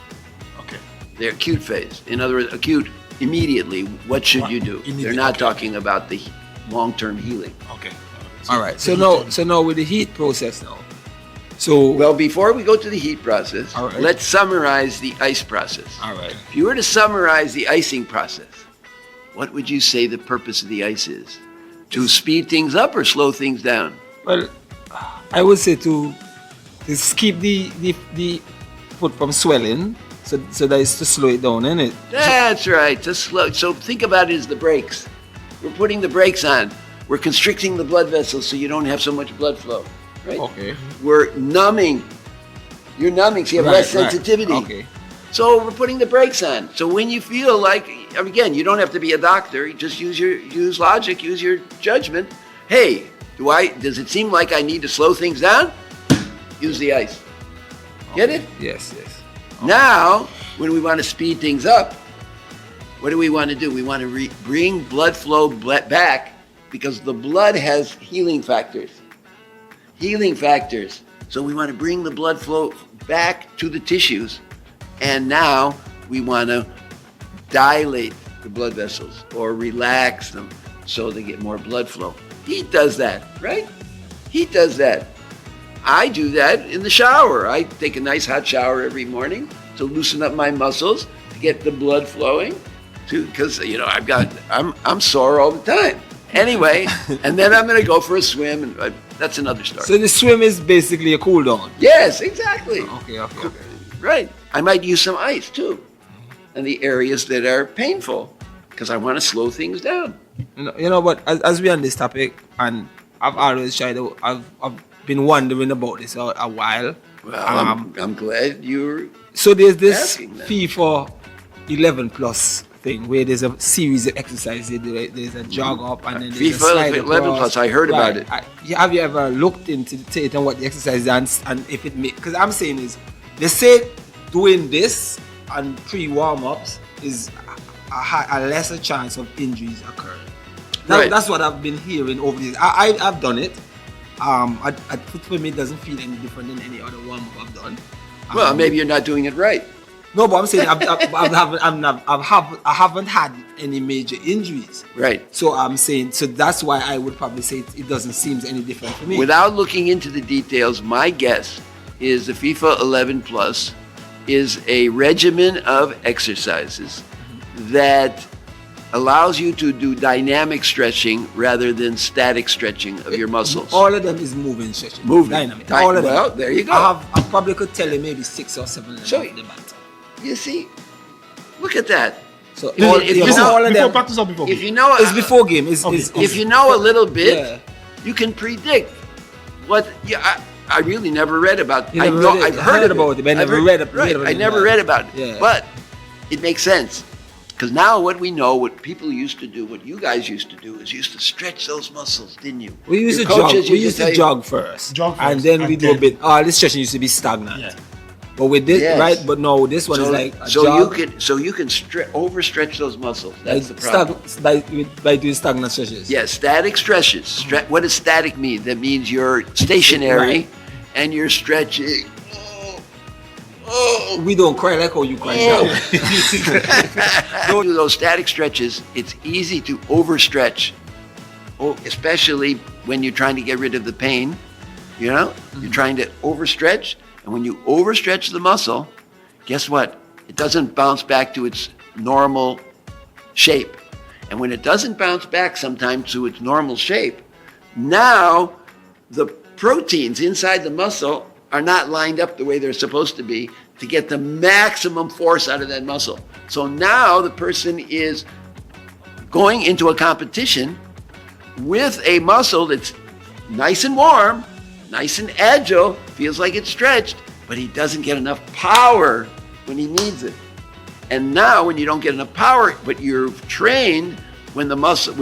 Okay. The acute phase. In other words, acute. Immediately, what should you do? They're not talking about the long-term healing. Okay. All right. So now with the heat process now. So, Well, before we go to the heat process, All right. let's summarize the ice process. all right. If you were to summarize the icing process, what would you say the purpose of the ice is? To speed things up or slow things down? Well, I would say to keep the foot from swelling, so that is to slow it down, isn't it? That's right. To slow. So think about it as the brakes. We're putting the brakes on. We're constricting the blood vessels so you don't have so much blood flow. Right? Okay. We're numbing. You're numbing, so you have less sensitivity. Okay. So we're putting the brakes on. So when you feel like, again, you don't have to be a doctor. You just use logic, use your judgment. Hey, does it seem like I need to slow things down? Use the ice. Get it? Yes. Now, when we want to speed things up, what do we want to do? We want to bring blood flow back because the blood has healing factors. So we want to bring the blood flow back to the tissues. And now we want to dilate the blood vessels or relax them so they get more blood flow. Heat does that, right? Heat does that. I do that in the shower. I take a nice hot shower every morning to loosen up my muscles, to get the blood flowing, because I'm sore all the time. Anyway, and then I'm going to go for a swim, and that's another story. So the swim is basically a cool down. Yes, exactly. Okay. Right. I might use some ice too, in the areas that are painful, because I want to slow things down. You know, but as we on this topic, and I've always tried to, I've been wondering about this a while. Well, I'm glad you're. So there's this asking that. FIFA 11 plus thing where there's a series of exercises. There's a jog up and then there's a slide FIFA 11 across. plus. I heard about it. Have you ever looked into it and what the exercise is and if it makes? Because I'm saying is, they say doing this and pre-warm-ups is a lesser chance of injuries occurring. Right. That's what I've been hearing over the years. I've done it. For me, it doesn't feel any different than any other warm-up I've done. Well, maybe you're not doing it right. No, but I'm saying I haven't had any major injuries. Right. So I'm saying, so that's why I would probably say it doesn't seem any different for me. Without looking into the details, my guess is the FIFA 11 Plus is a regimen of exercises that allows you to do dynamic stretching rather than static stretching of your muscles. All of them is moving stretching. Movement. Dynamic. All of them. Well, there you go. I probably could tell you maybe 6 or 7 of them. So, off the bat. You see, look at that. So If all, you yeah, know- all of Before them. practice or before If game? you know, It's before game. if you know a little bit, Yeah. you can predict what. Yeah, I really never read about. You I never know read it. I've I heard heard of about it, but I I've never heard- read it- Right, read I it never about read it. about it. Yeah. But it makes sense because now what we know, what people used to do, what you guys used to do, is used to stretch those muscles, didn't you? We used Your to jog. coaches We used tell to you- jog first. Jog and first, then we and do a then- bit. This stretching used to be stagnant. Yeah. But with this, Yes. right? But no, this one is like a jog. you can overstretch those muscles. That's the problem. By doing stagnant stretches. Yeah, static stretches. What does static mean? That means you're stationary Right. and you're stretching. We don't cry like how you cry now. Don't do those static stretches. It's easy to overstretch, especially when you're trying to get rid of the pain. You know, you're trying to overstretch, and when you overstretch the muscle, guess what? It doesn't bounce back to its normal shape. And when it doesn't bounce back sometimes to its normal shape, now the proteins inside the muscle are not lined up the way they're supposed to be to get the maximum force out of that muscle. So now the person is going into a competition with a muscle that's nice and warm, nice and agile, feels like it's stretched, but he doesn't get enough power when he needs it. And now when you don't get enough power, but you're trained when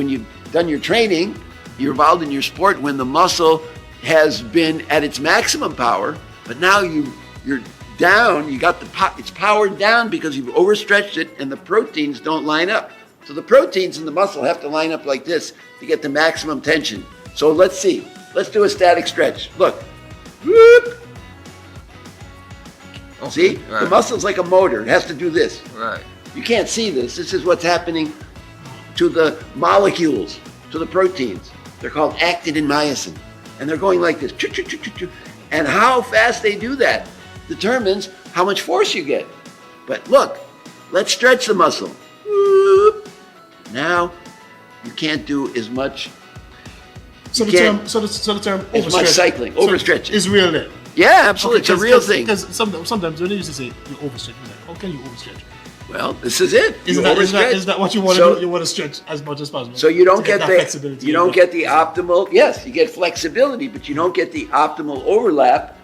you've done your training, you're involved in your sport when the muscle has been at its maximum power, but now you're down, it's powered down because you've overstretched it and the proteins don't line up. So the proteins in the muscle have to line up like this to get the maximum tension. So let's see. Let's do a static stretch. Look. Whoop. See? right. The muscle's like a motor. It has to do this. Right. You can't see this. This is what's happening to the molecules, to the proteins. They're called actin and myosin. And they're going like this. And how fast they do that determines how much force you get. But look, let's stretch the muscle. Whoop. Now, you can't do as much. So you the can't- term, so the term as much overstretch. cycling, overstretching. is real then. Yeah, absolutely. It's a real thing. Because sometimes when they used to say you overstretch, you're like, how can you overstretch? Well, this is it. Isn't You that, isn't, that, overstretch. isn't that what you want to So- do? You want to stretch as much as possible. So you don't to get that the flexibility. you don't get the optimal. Yes, you get flexibility, but you don't get the optimal overlap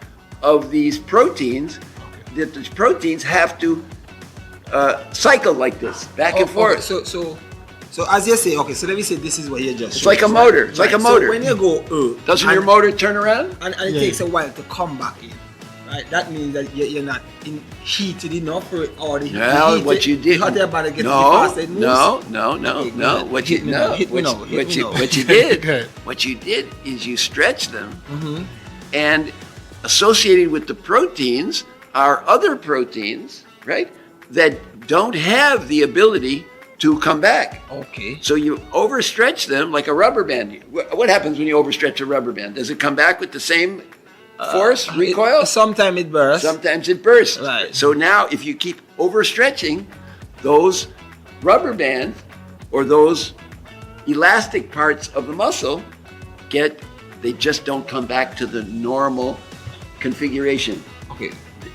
of these proteins. That these proteins have to cycle like this, back and forth. So as you say, okay, so let me say this is what you just It's showed like a us, motor. right? It's like a Right, motor. So when you go, Doesn't and- your motor turn around? and it takes a while to come back in, right? That means that you're not heated enough for it, or the Well, what you did? How your body gets No, faster it moves? no. Okay, go No. ahead. What you Hit me no. now, hit me now, hit me now. What you Okay. did? What you did is you stretched them, Mm-hmm. and associated with the proteins are other proteins, right? That don't have the ability to come back. Okay. So you overstretch them like a rubber band. What happens when you overstretch a rubber band? Does it come back with the same force, recoil? Sometimes it bursts. Sometimes it bursts. Right. So now if you keep overstretching, those rubber bands or those elastic parts of the muscle they just don't come back to the normal configuration. Okay.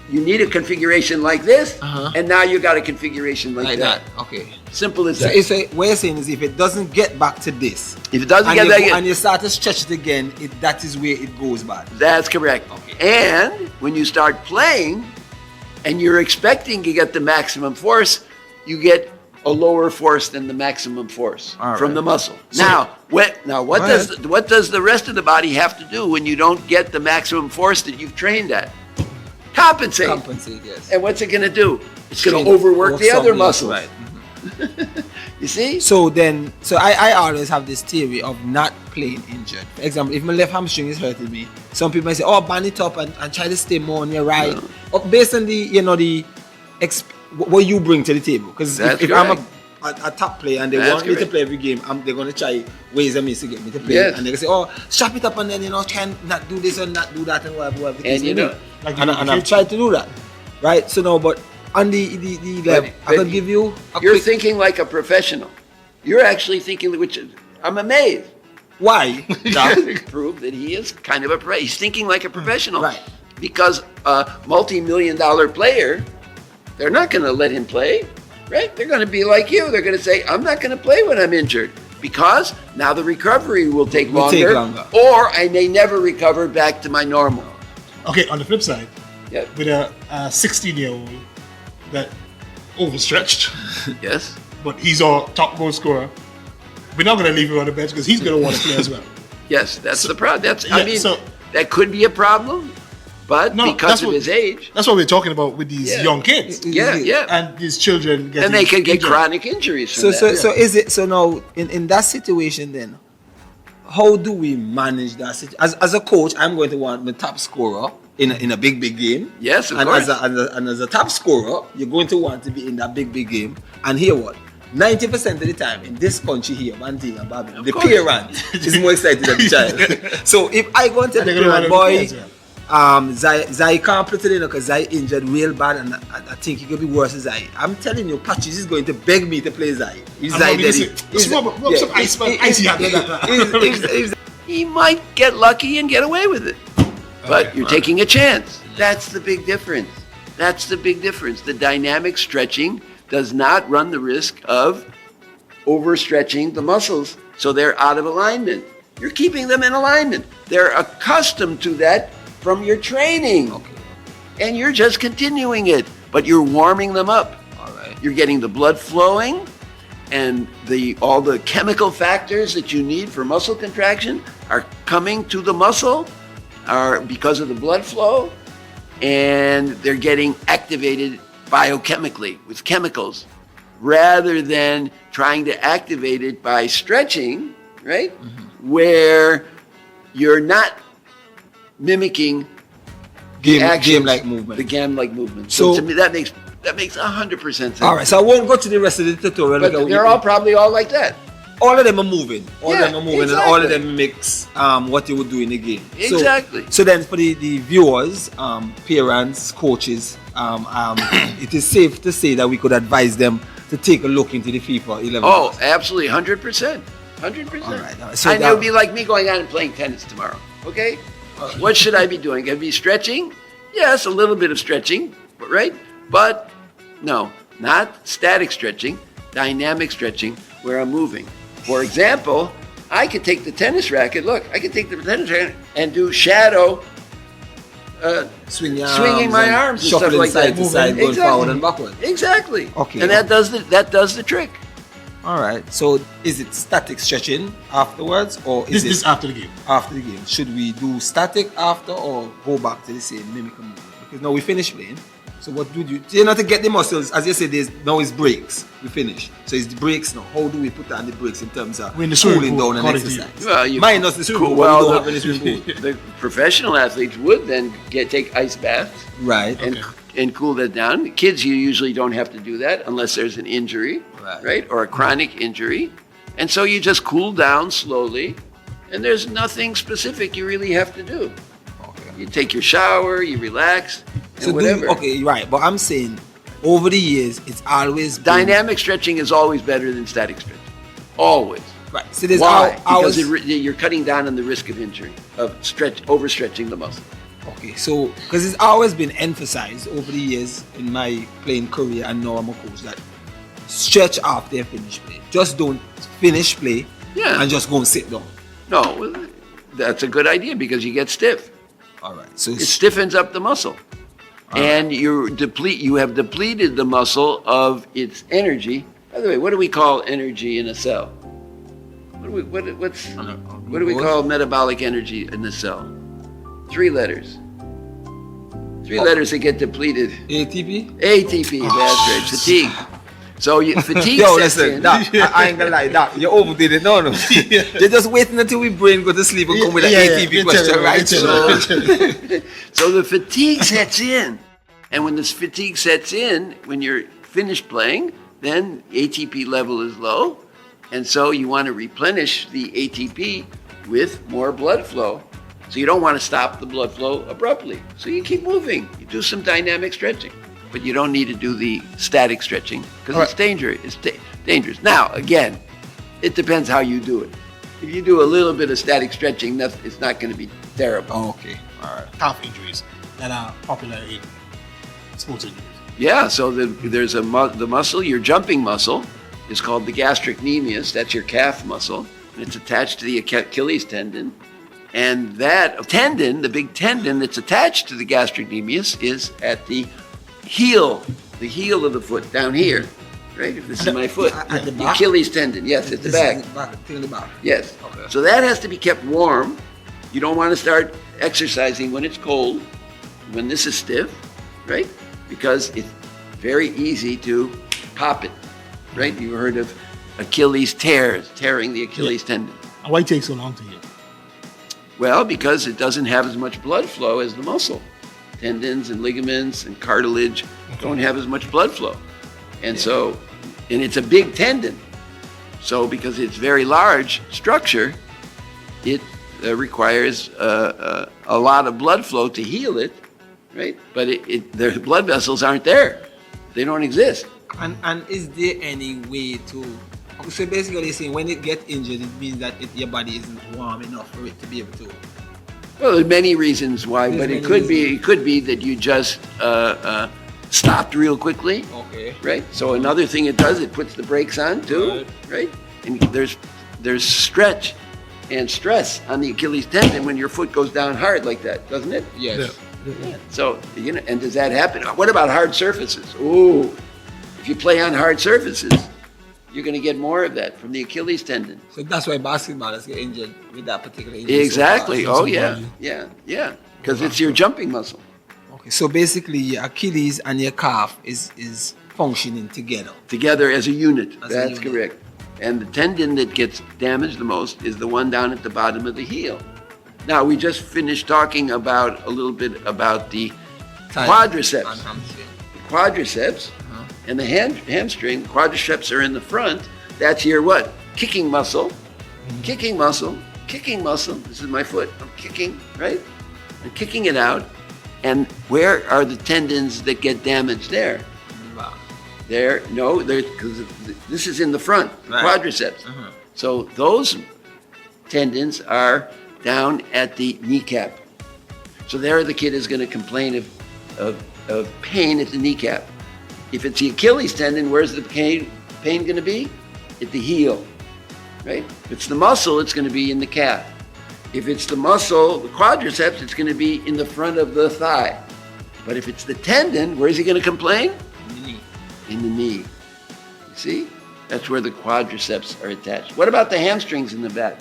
You need a configuration like this, Uh-huh. and now you got a configuration like that. Okay. Simple as So that. what you're saying is if it doesn't get back to this, If it doesn't and get you back go- in- and you start to stretch it again, that is where it goes bad. That's correct. Okay. And when you start playing and you're expecting to get the maximum force, you get a lower force than the maximum force All from right. the muscle. So- What Go what does the rest of the body have to do when you don't get the maximum force that you've trained at? Compensate. Compensate, yes. And what's it going to do? It's going Train- to overwork the other something, muscles. Right. You see? So I always have this theory of not playing injured. For example, if my left hamstring is hurting me, some people might say, "Oh, band it up and try to stay more on your right," based on what you bring to the table. Because That's if I'm correct. a top player and they That's want me to correct. play every game, they're going to try ways and means to get me to play. Yes. And they can say, "Oh, strap it up and then try and not do this or not do that and whatever." the case And you may know- be. Like and you I've did. tried to do that, right? So now, but on the level, I can give you. You're thinking like a professional. You're actually thinking, which I'm amazed. Why? That prove that he is kind of he's thinking like a professional. Right. Because a multi-million-dollar player, they're not going to let him play, right? They're going to be like you. They're going to say, I'm not going to play when I'm injured because now the recovery will take Will take longer, longer. or I may never recover back to my normal. Okay, on the flip side, Yep. with a 16-year-old that overstretched, Yes. but he's our top goal scorer, we're not going to leave him on the bench because he's going to want to play as well. Yes, that's the problem. yeah, I mean, so- that could be a problem, but No, because that's of what- his age, That's what we're talking about with these Yeah. young kids. yeah. And these children getting And they can get injured. chronic injuries from So that. is it so now in that situation then? How do we manage that situation? As a coach, I'm going to want the top scorer in a big game. Yes, of and course. As a top scorer, you're going to want to be in that big game. And here what? 90% of the time in this country here, Antigua and Barbados, the course. parent is more excited than the child. So if I go and tell the They're gonna parent, wanna boy, play as well. Zai can't play today because Zai injured real bad and I think he could be worse than Zai. I'm telling you, Patches is going to beg me to play Zai. If I'm Zai gonna did say, it. let's rub some ice, man. Icy hat like that. If He might get lucky and get away with it. But you're taking a chance. That's the big difference. That's the big difference. The dynamic stretching does not run the risk of overstretching the muscles so they're out of alignment. You're keeping them in alignment. They're accustomed to that from your training. And you're just continuing it, but you're warming them up. All right. You're getting the blood flowing and all the chemical factors that you need for muscle contraction are coming to the muscle because of the blood flow, and they're getting activated biochemically with chemicals rather than trying to activate it by stretching, right? Where you're not mimicking game-like movement. The game-like movement. So- So to me, that makes 100% sense. All right, so I won't go to the rest of the tutorial. But they're all probably all like that. all of them are moving. All of them are moving, exactly. and all of them mix what you would do in the game. Exactly. So then, for the viewers, parents, coaches, it is safe to say that we could advise them to take a look into the FIFA 11. Oh, absolutely, 100%. 100%. All right. So And it would be like me going out and playing tennis tomorrow. Okay? What should I be doing? Gonna be stretching? Yes, a little bit of stretching, right? But no, not static stretching, dynamic stretching where I'm moving. For example, I could take the tennis racket. Look, I could take the tennis racket and do shadow swinging my arms and stuff like side that. to side, going forward and backward. Exactly. Okay. And that does the trick. All right. So is it static stretching afterwards, or is This after the game. After the game, should we do static after or go back to the same mimic movement? Because now we finish playing. So what do you know to get the muscles? As you said, now it's breaks. We finish. So it's the breaks now. How do we put on the breaks in terms of We're in the cooling swimming pool, down and according to you. exercise? Well, you Minus the swimming pool. well, we don't have any swimming pool. the professional athletes would then take ice baths Right. and cool that down. Kids, you usually don't have to do that unless there's an injury, right? Or a chronic injury. And so you just cool down slowly, and there's nothing specific you really have to do. You take your shower, you relax, and So whatever. right. But I'm saying, over the years, it's always been, Dynamic stretching is always better than static stretching. Always. right. So there's Why? hours. Because you're cutting down on the risk of injury, of overstretching the muscle. Okay, so because it's always been emphasized over the years in my playing career, and now I'm a coach, that stretch after you finish play. Just don't finish play and just go and sit down. No, that's a good idea because you get stiff. All right, so It stiffens up the muscle. And you have depleted the muscle of its energy. By the way, what do we call energy in a cell? What do we call metabolic energy in the cell? 3 letters. 3 letters that get depleted. ATP? ATP, that's right. Fatigue. So fatigue Yo, sets listen, in. Doc, I ain't gonna lie, Doc, you overdid it. No. You're just waiting until we brain go to sleep and come with an ATP question, right? So the fatigue sets in. And when this fatigue sets in, when you're finished playing, then ATP level is low. And so you want to replenish the ATP with more blood flow. So you don't want to stop the blood flow abruptly. So you keep moving. You do some dynamic stretching. But you don't need to do the static stretching because it's dangerous. It's dangerous. Now, again, it depends how you do it. If you do a little bit of static stretching, it's not going to be terrible. Oh, okay. All right. Calf injuries that are popular in sports injuries. Yeah, so there's the muscle, your jumping muscle, is called the gastrocnemius. That's your calf muscle. And it's attached to the Achilles tendon. And that tendon, the big tendon that's attached to the gastrocnemius, is at the heel of the foot, down here. Right? If this is my foot. At the The back? Achilles tendon, yes, at the back. The back. Yes. Okay. So that has to be kept warm. You don't want to start exercising when it's cold, when this is stiff, right? Because it's very easy to pop it, right? You heard of Achilles tearing the Achilles tendon. And why it takes so long to heal? Well, because it doesn't have as much blood flow as the muscle. Tendons and ligaments and cartilage don't have as much blood flow. And so, and it's a big tendon. So because it's very large structure, it requires a lot of blood flow to heal it, right? But the blood vessels aren't there. They don't exist. And is there any way to... So basically you're saying when it gets injured, it means that your body isn't warm enough for it to be able to... Well, there's many reasons why, but it could be that you just stopped real quickly. Okay. Right? So another thing it does, it puts the brakes on too, right? And there's stretch and stress on the Achilles tendon when your foot goes down hard like that, doesn't it? Yes. Yeah. So, and does that happen? What about hard surfaces? Ooh, if you play on hard surfaces, you're going to get more of that from the Achilles tendon. So that's why basketballers get injured with that particular injury. Exactly. So Oh, yeah. Because it's your jumping muscle. Okay, so basically your Achilles and your calf is functioning together. Together as a unit. As a That's unit. correct. And the tendon that gets damaged the most is the one down at the bottom of the heel. Now, we just finished talking about a little bit about the quadriceps. And hamstring. Quadriceps and the hamstring. Quadriceps are in the front. That's your what? kicking muscle, kicking muscle, kicking muscle. This is my foot. I'm kicking, right? I'm kicking it out. And where are the tendons that get damaged there? There, no, because this is in the front, the quadriceps. So those tendons are down at the kneecap. So there the kid is going to complain of pain at the kneecap. If it's the Achilles tendon, where's the pain going to be? At the heel, right? If it's the muscle, it's going to be in the calf. If it's the muscle, the quadriceps, it's going to be in the front of the thigh. But if it's the tendon, where is he going to complain? In the knee. You see? That's where the quadriceps are attached. What about the hamstrings in the back?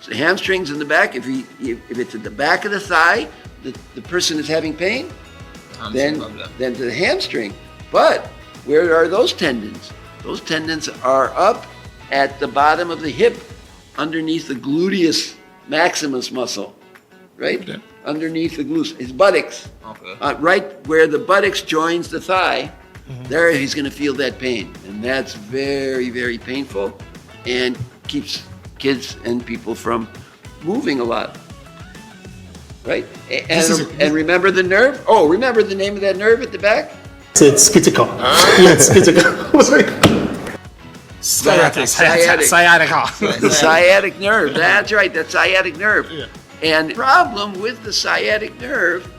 So hamstrings in the back, if it's at the back of the thigh, the person is having pain, then to the hamstring. But where are those tendons? Those tendons are up at the bottom of the hip, underneath the gluteus maximus muscle, right? Okay. Underneath the glutes, his buttocks. Okay. Right where the buttocks joins the thigh, there he's going to feel that pain. And that's very, very painful and keeps kids and people from moving a lot. Right? And remember the nerve? Oh, remember the name of that nerve at the back? It's sciatica. Yes, sciatica. Sciatica. The sciatic nerve. That's right, that sciatic nerve. Yeah. And the problem with the sciatic nerve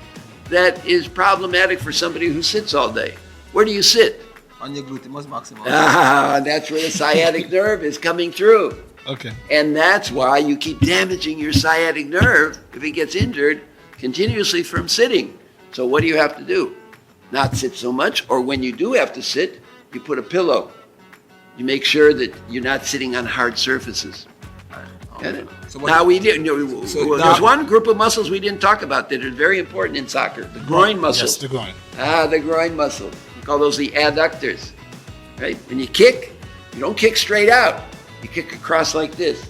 that is problematic for somebody who sits all day. Where do you sit? On your gluteus maximus. That's where the sciatic nerve is coming through. Okay. And that's why you keep damaging your sciatic nerve if it gets injured continuously from sitting. So what do you have to do? Not sit so much, or when you do have to sit, you put a pillow. You make sure that you're not sitting on hard surfaces. So now there's one group of muscles we didn't talk about that are very important in soccer: the groin muscles. Yes, the groin. The groin muscles. We call those the adductors. Right? When you kick, you don't kick straight out. You kick across like this.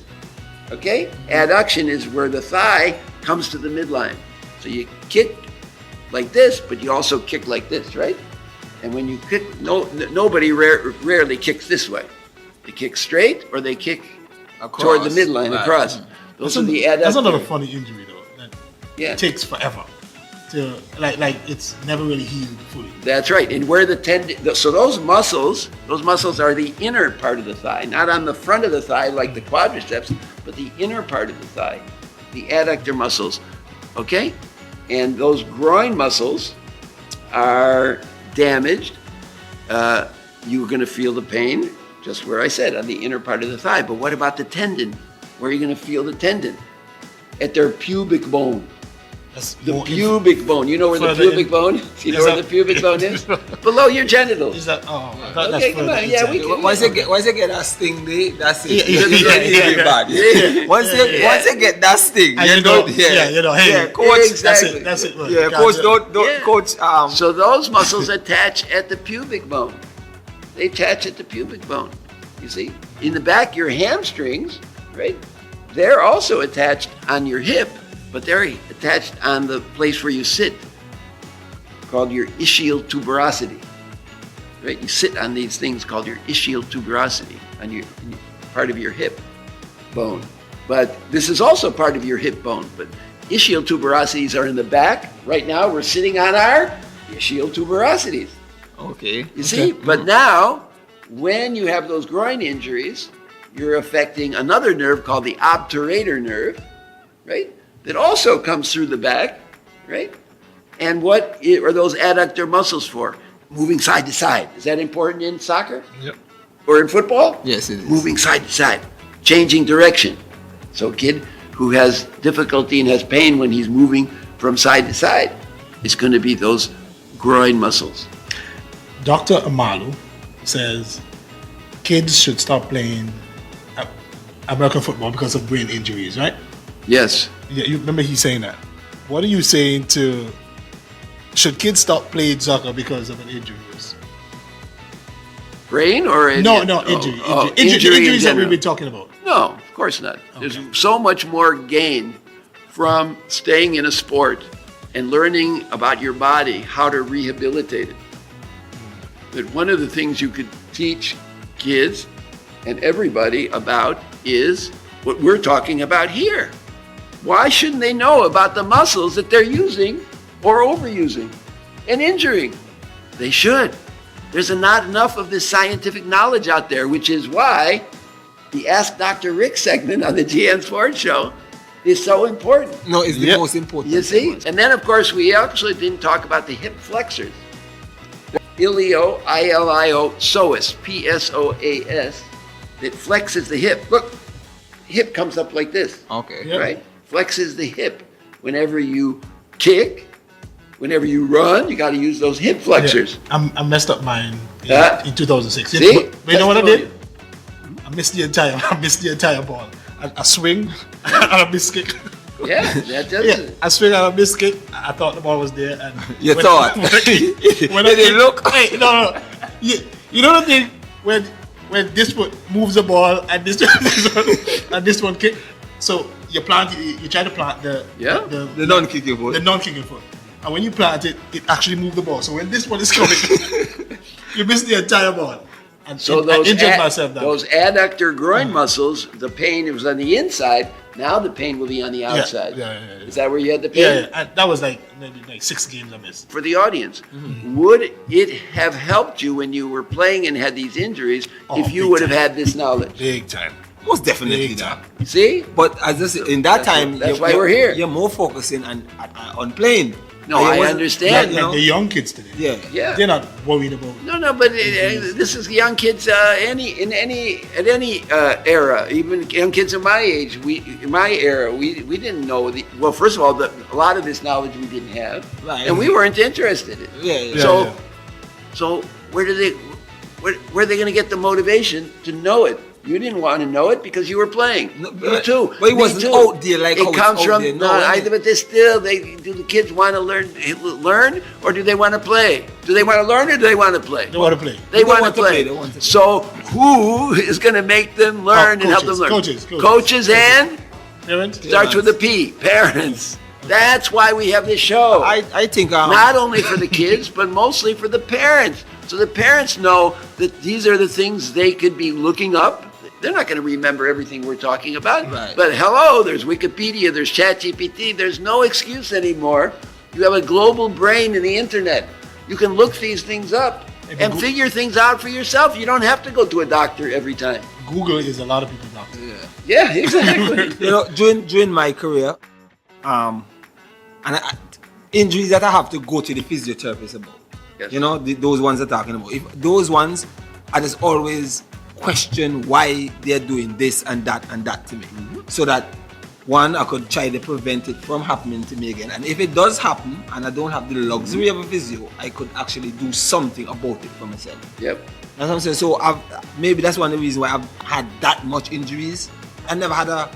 Okay? Adduction is where the thigh comes to the midline. So you kick like this, but you also kick like this, right? And when you kick, nobody rarely kicks this way. They kick straight or they kick toward the midline, across. Those are the adductors. That's another funny injury though. It takes forever to like it's never really healed fully. That's right. And where the tendon, so those muscles are the inner part of the thigh, not on the front of the thigh like the quadriceps, but the inner part of the thigh, the adductor muscles. Okay? And those groin muscles are damaged. You're going to feel the pain, just where I said, on the inner part of the thigh. But what about the tendon? Where are you going to feel the tendon? At their pubic bone. The pubic bone. You know where the pubic bone is? You know where the pubic bone is? Below your genitals. Is that? Oh, okay, come on. Yeah, we can. Once you get that sting, that's it. Yeah. Once you get that sting, hey, coach. Exactly. That's it. Right. Yeah, coach. Don't coach. So those muscles attach at the pubic bone. They attach at the pubic bone. You see, in the back, your hamstrings, right? They're also attached on your hip. But they're attached on the place where you sit, called your ischial tuberosity. Right? You sit on these things called your ischial tuberosity, on your part of your hip bone. But this is also part of your hip bone. But ischial tuberosities are in the back. Right now, we're sitting on our ischial tuberosities. Okay. You see? But now, when you have those groin injuries, you're affecting another nerve called the obturator nerve, right? That also comes through the back, right? And what are those adductor muscles for? Moving side to side. Is that important in soccer? Yep. Or in football? Yes, it is. Moving side to side, changing direction. So a kid who has difficulty and has pain when he's moving from side to side, it's going to be those groin muscles. Dr. Amalu says kids should stop playing American football because of brain injuries, right? Yes. Yeah, you remember he's saying that. What are you saying to, should kids stop playing soccer because of an injury? Brain or injury. Injuries that we've been talking about. No, of course not. Okay. There's so much more gain from staying in a sport and learning about your body, how to rehabilitate it. But one of the things you could teach kids and everybody about is what we're talking about here. Why shouldn't they know about the muscles that they're using or overusing and injuring? They should. There's not enough of this scientific knowledge out there, which is why the Ask Dr. Rick segment on the GN Sports Show is so important. No, it's the most important. You see? And then, of course, we actually didn't talk about the hip flexors. Ilio, I-L-I-O, psoas, P-S-O-A-S, that flexes the hip. Look, hip comes up like this. Okay. Right? Flexes the hip. Whenever you kick, whenever you run, you got to use those hip flexors. Yeah, I messed up mine in 2006. See? But you know what I did? I missed the entire ball. I swing and I miss kick. Yeah, that does Yeah, it. I swing and I miss kick. I thought the ball was there. And You thought? When I Did it look? Hey, no. You know the thing when this foot moves the ball and this one kick. So you try to plant the non-kicking foot. The non-kicking foot. And when you plant it, it actually moves the ball. So when this one is coming, you miss the entire ball. And So I injured myself that those adductor groin muscles, the pain was on the inside. Now the pain will be on the outside. Yeah. Is that where you had the pain? Yeah. And that was like 6 games I missed. For the audience, would it have helped you when you were playing and had these injuries if you big would have time. had this knowledge? Big time. Most definitely Big that. See? But as I say, in that time, that's why we're here. You're more focusing on playing. No, I understand. Like the young kids today. Yeah. They're not worried about it. No, but this is young kids. At any era, even young kids of my age. In my era, we didn't know well. First of all, a lot of this knowledge we didn't have, Right. and we weren't interested in. Yeah. So where are they going to get the motivation to know it? You didn't want to know it because you were playing. No, Me too. But it Me wasn't too. out there like how it it's comes out from. there No, now, but they still. Do the kids want to learn, or do they want to play? Do they want to learn, or do they want to play? They want to play. They want to play. So who is going to make them learn and help them learn? Coaches and Parents? starts with a P. Parents. That's why we have this show. I think Not only for the kids, but mostly for the parents. So the parents know that these are the things they could be looking up. They're not going to remember everything we're talking about. Right. But hello, there's Wikipedia, there's ChatGPT. There's no excuse anymore. You have a global brain in the internet. You can look these things up and figure things out for yourself. You don't have to go to a doctor every time. Google is a lot of people's doctor. Yeah, exactly. during my career, injuries that I have to go to the physiotherapist about. Yes. Those ones I'm talking about. If those ones, I just always question why they're doing this and that to me. So that, one, I could try to prevent it from happening to me again. And if it does happen and I don't have the luxury of a physio, I could actually do something about it for myself. Yep. That's what I'm saying. So maybe that's one of the reasons why I've had that much injuries. I never had a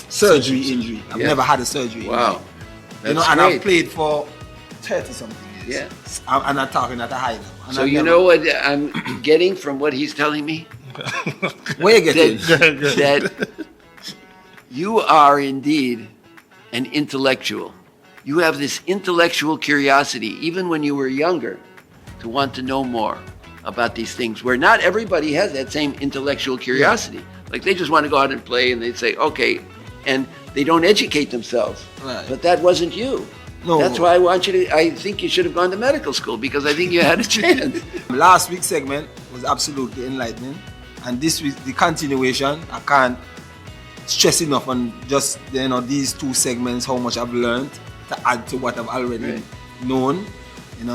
surgery injury. I've never had a surgery Wow. injury. And I've played for 30-something years. Yeah. I'm not talking at a high level. And So I've you never- know what I'm getting from what he's telling me? Where you getting? That you are indeed an intellectual. You have this intellectual curiosity, even when you were younger, to want to know more about these things, where not everybody has that same intellectual curiosity. Like they just want to go out and play and they say, okay, and they don't educate themselves. Right. But that wasn't you. No. That's why I think you should have gone to medical school, because I think you had a chance. Last week's segment was absolutely enlightening. And this week, the continuation, I can't stress enough on just these 2 segments, how much I've learned to add to what I've already known.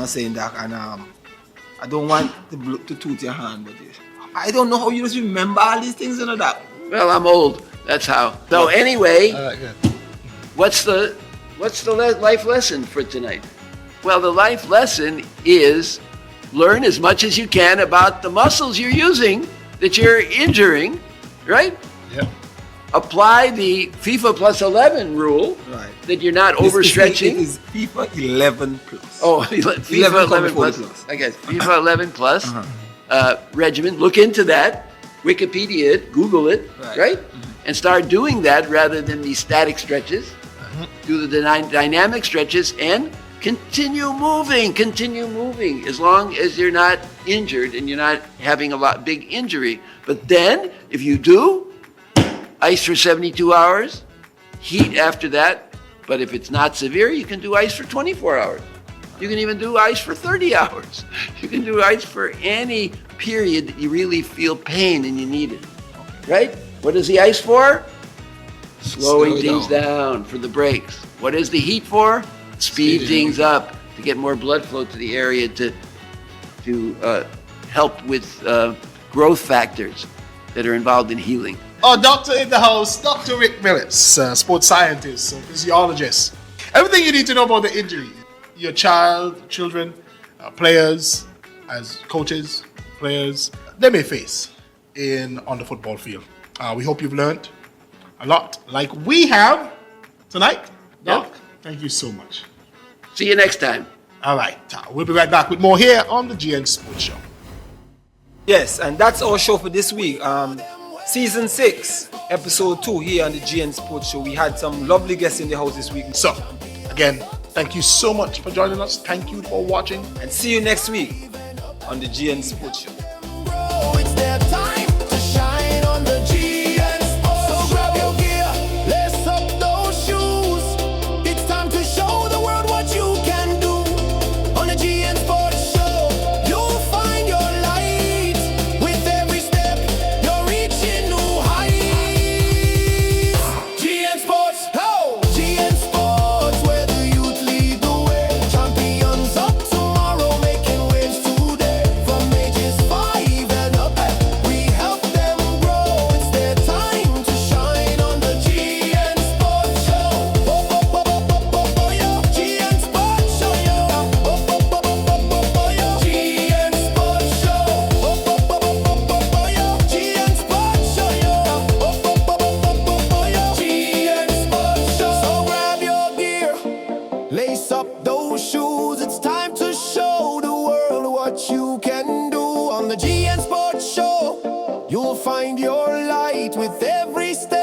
Saying that, and I don't want to toot your hand, but I don't know how you just remember all these things and all that. Well, I'm old. That's how. So anyway, what's the life lesson for tonight? Well, the life lesson is learn as much as you can about the muscles you're using that you're injuring, right? Yeah. Apply the FIFA plus 11 rule that you're not overstretching. It is FIFA 11 plus. Oh, FIFA 11 plus. Okay, FIFA 11 plus regimen. Look into that. Wikipedia it, Google it, right? And start doing that rather than these static stretches. Do the dynamic stretches and Continue moving as long as you're not injured and you're not having big injury. But then, if you do, ice for 72 hours, heat after that. But if it's not severe, you can do ice for 24 hours. You can even do ice for 30 hours. You can do ice for any period that you really feel pain and you need it. Right? What is the ice for? Slowing things down for the breaks. What is the heat for? Speed things up to get more blood flow to the area to help with growth factors that are involved in healing. Our doctor in the house, Dr. Rick Millis, sports scientist, physiologist. Everything you need to know about the injury. Your children, players, as coaches, players, they may face on the football field. We hope you've learned a lot, like we have tonight. Doc, thank you so much. See you next time. All right, we'll be right back with more here on the GN Sports Show. Yes, and that's our show for this week. Season 6, episode 2 here on the GN Sports Show. We had some lovely guests in the house this week. So, again, thank you so much for joining us. Thank you for watching. And see you next week on the GN Sports Show. It's their time to shine on the GN Sports Show. So grab your gear, lace up those shoes. It's time to show the world what you can do. On the GN Sports Show, you'll find your light. With every step, you're reaching new heights. GN Sports, ho! GN Sports, where the youth lead the way. Champions of tomorrow, making waves today. From ages 5 and up, we help them grow. It's their time to shine on the GN Sports Show. Yo, GN Sports Show, yo. GN Sports Show. Yo, GN Sports Show, yo. GN Sports Show. So grab your gear, lace up those shoes. It's time to show the world what you can do. On the GN Sports Show, you'll find your light with every step.